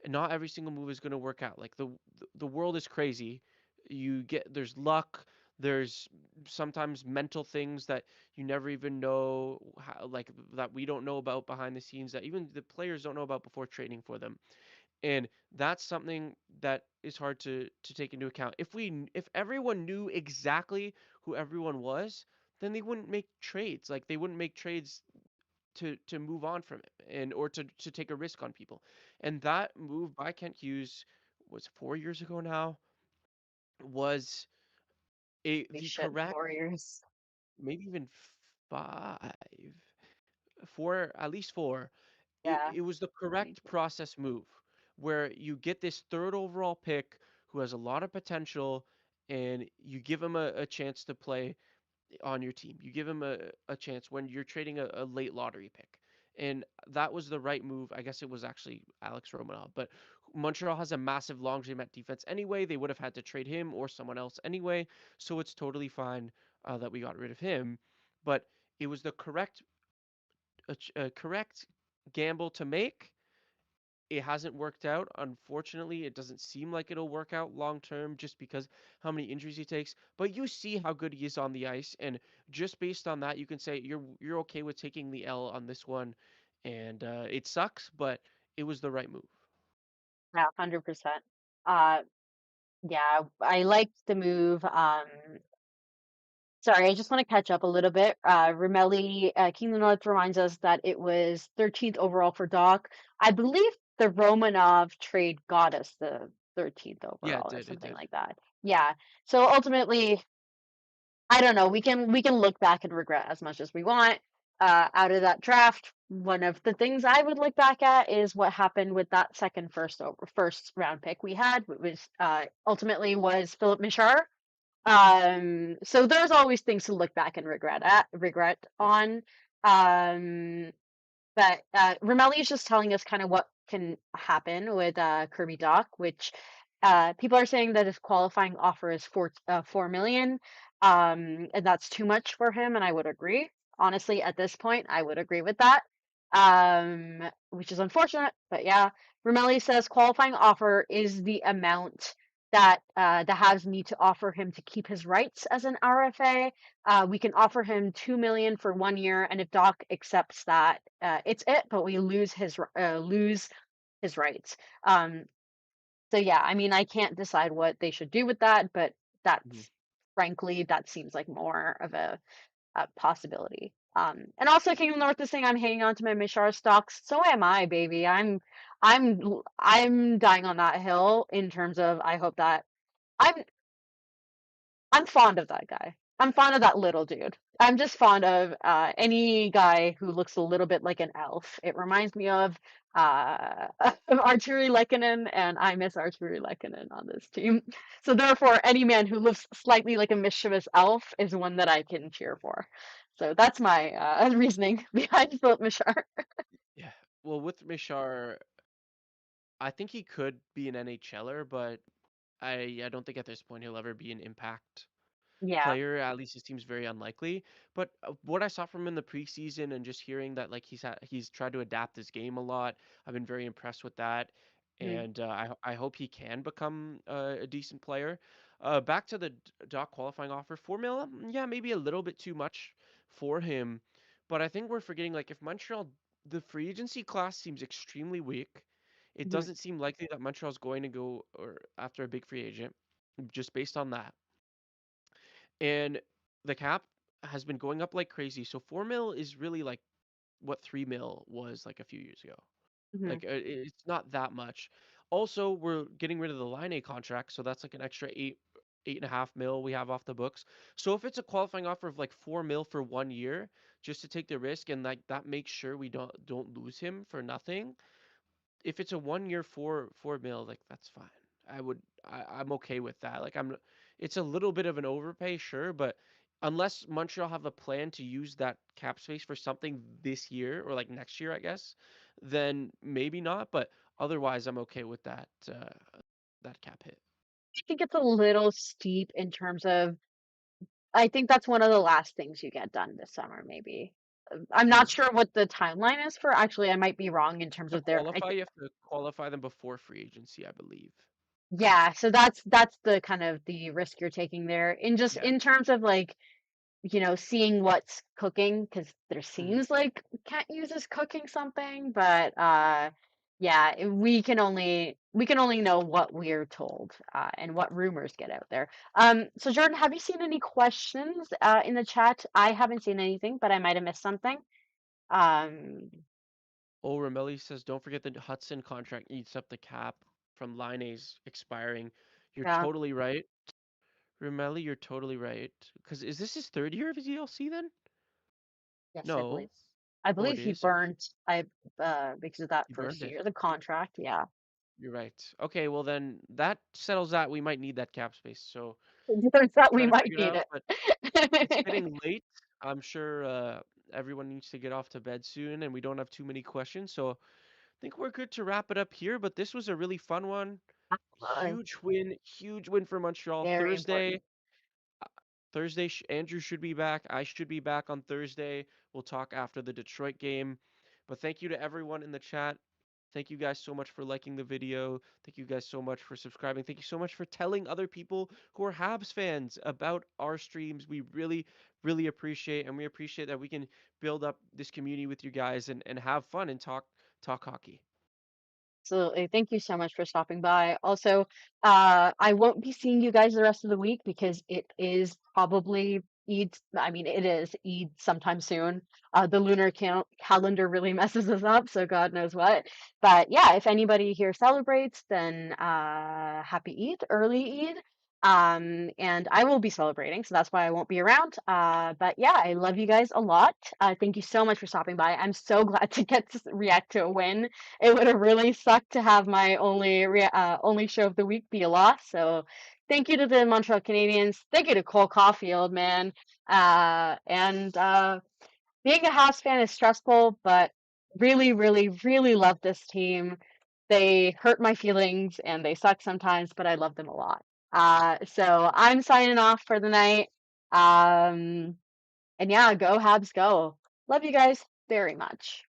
Speaker 3: and not every single move is going to work out. Like the world is crazy. There's luck. There's sometimes mental things that you never even know, like that we don't know about behind the scenes, that even the players don't know about before training for them. And that's something that is hard to take into account. If everyone knew exactly who everyone was, then they wouldn't make trades. Like, they wouldn't make trades to move on from it, and or to take a risk on people. And that move by Kent Hughes was 4 years ago now, was
Speaker 2: we
Speaker 3: the
Speaker 2: shit
Speaker 3: correct,
Speaker 2: Warriors.
Speaker 3: maybe even five, four, at least four.
Speaker 2: Yeah.
Speaker 3: It was the correct process move, where you get this third overall pick who has a lot of potential, and you give him a chance to play on your team. You give him a chance when you're trading a late lottery pick. And that was the right move. I guess it was actually Alex Romanov, but Montreal has a massive laundry mat defense anyway. They would have had to trade him or someone else anyway, so it's totally fine that we got rid of him. But it was the correct gamble to make. It hasn't worked out. Unfortunately, it doesn't seem like it'll work out long term, just because how many injuries he takes. But you see how good he is on the ice, and just based on that, you can say you're okay with taking the L on this one. And it sucks, but it was the right move.
Speaker 2: Yeah, 100%. Uh, yeah, I liked the move. Sorry, I just want to catch up a little bit. Ramelli, Kingdom North reminds us that it was 13th overall for Doc. I believe the Romanov trade got us the 13th
Speaker 3: Yeah, it
Speaker 2: overall or
Speaker 3: did. It
Speaker 2: something
Speaker 3: did.
Speaker 2: like that. Yeah. So ultimately, I don't know. We can look back and regret as much as we want. Out of that draft, one of the things I would look back at is what happened with that first round pick we had, which was ultimately was Philip Michar. So there's always things to look back and regret
Speaker 3: Yeah.
Speaker 2: on. Um, but Ramelli is just telling us kind of what can happen with Kirby Doc, which people are saying that his qualifying offer is 4 million. And that's too much for him, and I would agree. Honestly, at this point, I would agree with that. Which is unfortunate, but yeah. Romelli says qualifying offer is the amount that the Habs need to offer him to keep his rights as an RFA. We can offer him 2 million for 1 year, and if Doc accepts that, it's it. But we lose his rights. So yeah, I mean, I can't decide what they should do with that, but
Speaker 3: Mhm.
Speaker 2: that's frankly that seems like more of a possibility. And also Kingdom North is saying I'm hanging on to my Mishar stocks. So am I, baby. I'm dying on that hill in terms of I hope that I'm I'm fond of that guy. I'm fond of that little dude. I'm just fond of any guy who looks a little bit like an elf. It reminds me of of Arturi Lehkonen, and I miss Arturi Lehkonen on this team. So therefore, any man who looks slightly like a mischievous elf is one that I can cheer for. So that's my reasoning behind Philip Mishar.
Speaker 3: Yeah. Well, with Mishar, I think he could be an NHLer, but I don't think at this point he'll ever be an impact
Speaker 2: Yeah.
Speaker 3: player. At least it seems very unlikely. But what I saw from him in the preseason and just hearing that like he's tried to adapt his game a lot, I've been very impressed with that.
Speaker 2: Mhm.
Speaker 3: And I hope he can become a decent player. Back to the Doc qualifying offer, 4 mil, yeah, maybe a little bit too much for him. But I think we're forgetting like if Montreal, the free agency class seems extremely weak. It
Speaker 2: Mhm.
Speaker 3: doesn't seem likely that Montreal's going to go or after a big free agent, just based on that. And the cap has been going up like crazy. So 4 mil is really like what 3 mil was like a few years ago.
Speaker 2: Mhm.
Speaker 3: Like it's not that much. Also, we're getting rid of the Line A contract, so that's like an extra 8.5 mil we have off the books. So if it's a qualifying offer of like 4 mil for 1 year, just to take the risk and like that makes sure we don't lose him for nothing, if it's a 1 year 4 mil, like that's fine. I'm okay with that. Like it's a little bit of an overpay, sure, but unless Montreal have a plan to use that cap space for something this year or like next year, I guess, then maybe not. But otherwise, I'm okay with that cap hit.
Speaker 2: I think it's a little steep in terms of I think that's one of the last things you get done this summer, maybe. I'm not
Speaker 3: Mm.
Speaker 2: sure what the timeline is for. Actually, I might be wrong in terms
Speaker 3: To
Speaker 2: of their.
Speaker 3: qualify, you have to qualify them before free agency, I believe.
Speaker 2: Yeah, so that's the kind of the risk you're taking there. In just
Speaker 3: Yeah.
Speaker 2: in terms of like seeing what's cooking, because there
Speaker 3: Mhm.
Speaker 2: seems like Kent uses cooking something, but yeah, we can only know what we're told and what rumors get out there. So Jordan, have you seen any questions in the chat? I haven't seen anything, but I might have missed something. Um,
Speaker 3: Oh, Ramelli says, don't forget the Hudson contract eats up the cap from Line A's expiring. You're
Speaker 2: yeah,
Speaker 3: totally right. Ramelli, you're totally right. Because is this his third year of his ELC then?
Speaker 2: yes, I believe.
Speaker 3: No.
Speaker 2: I
Speaker 3: Oh, it
Speaker 2: believe he
Speaker 3: is. Okay.
Speaker 2: burned because of that
Speaker 3: He
Speaker 2: first
Speaker 3: burned it.
Speaker 2: year, the contract. Yeah,
Speaker 3: You're right. Okay, well then that settles that. We might need that cap space. So
Speaker 2: turns out we
Speaker 3: try to
Speaker 2: might
Speaker 3: figure it
Speaker 2: need
Speaker 3: out. But it's
Speaker 2: it.
Speaker 3: getting late. I'm sure everyone needs to get off to bed soon and we don't have too many questions. So I think we're good to wrap it up here. But this was a really fun one.
Speaker 2: Was
Speaker 3: Huge win for Montreal.
Speaker 2: very important.
Speaker 3: Thursday, Andrew should be back. I should be back on Thursday. We'll talk after the Detroit game. But thank you to everyone in the chat. Thank you guys so much for liking the video. Thank you guys so much for subscribing. Thank you so much for telling other people who are Habs fans about our streams. We really, really appreciate, and we appreciate that we can build up this community with you guys and have fun and talk hockey.
Speaker 2: Absolutely. Thank you so much for stopping by. Also, I won't be seeing you guys the rest of the week because it is probably Eid. I mean, it is Eid sometime soon. The lunar calendar really messes us up, so God knows what. But yeah, if anybody here celebrates, then happy Eid, early Eid. And I will be celebrating, so that's why I won't be around. But yeah, I love you guys a lot. Thank you so much for stopping by. I'm so glad to get to react to a win. It would have really sucked to have my only show of the week be a loss. So thank you to the Montreal Canadiens. Thank you to Cole Caufield, man. And being a Habs fan is stressful, but really, really, really love this team. They hurt my feelings and they suck sometimes, but I love them a lot. So I'm signing off for the night. And yeah, go Habs, go. Love you guys very much.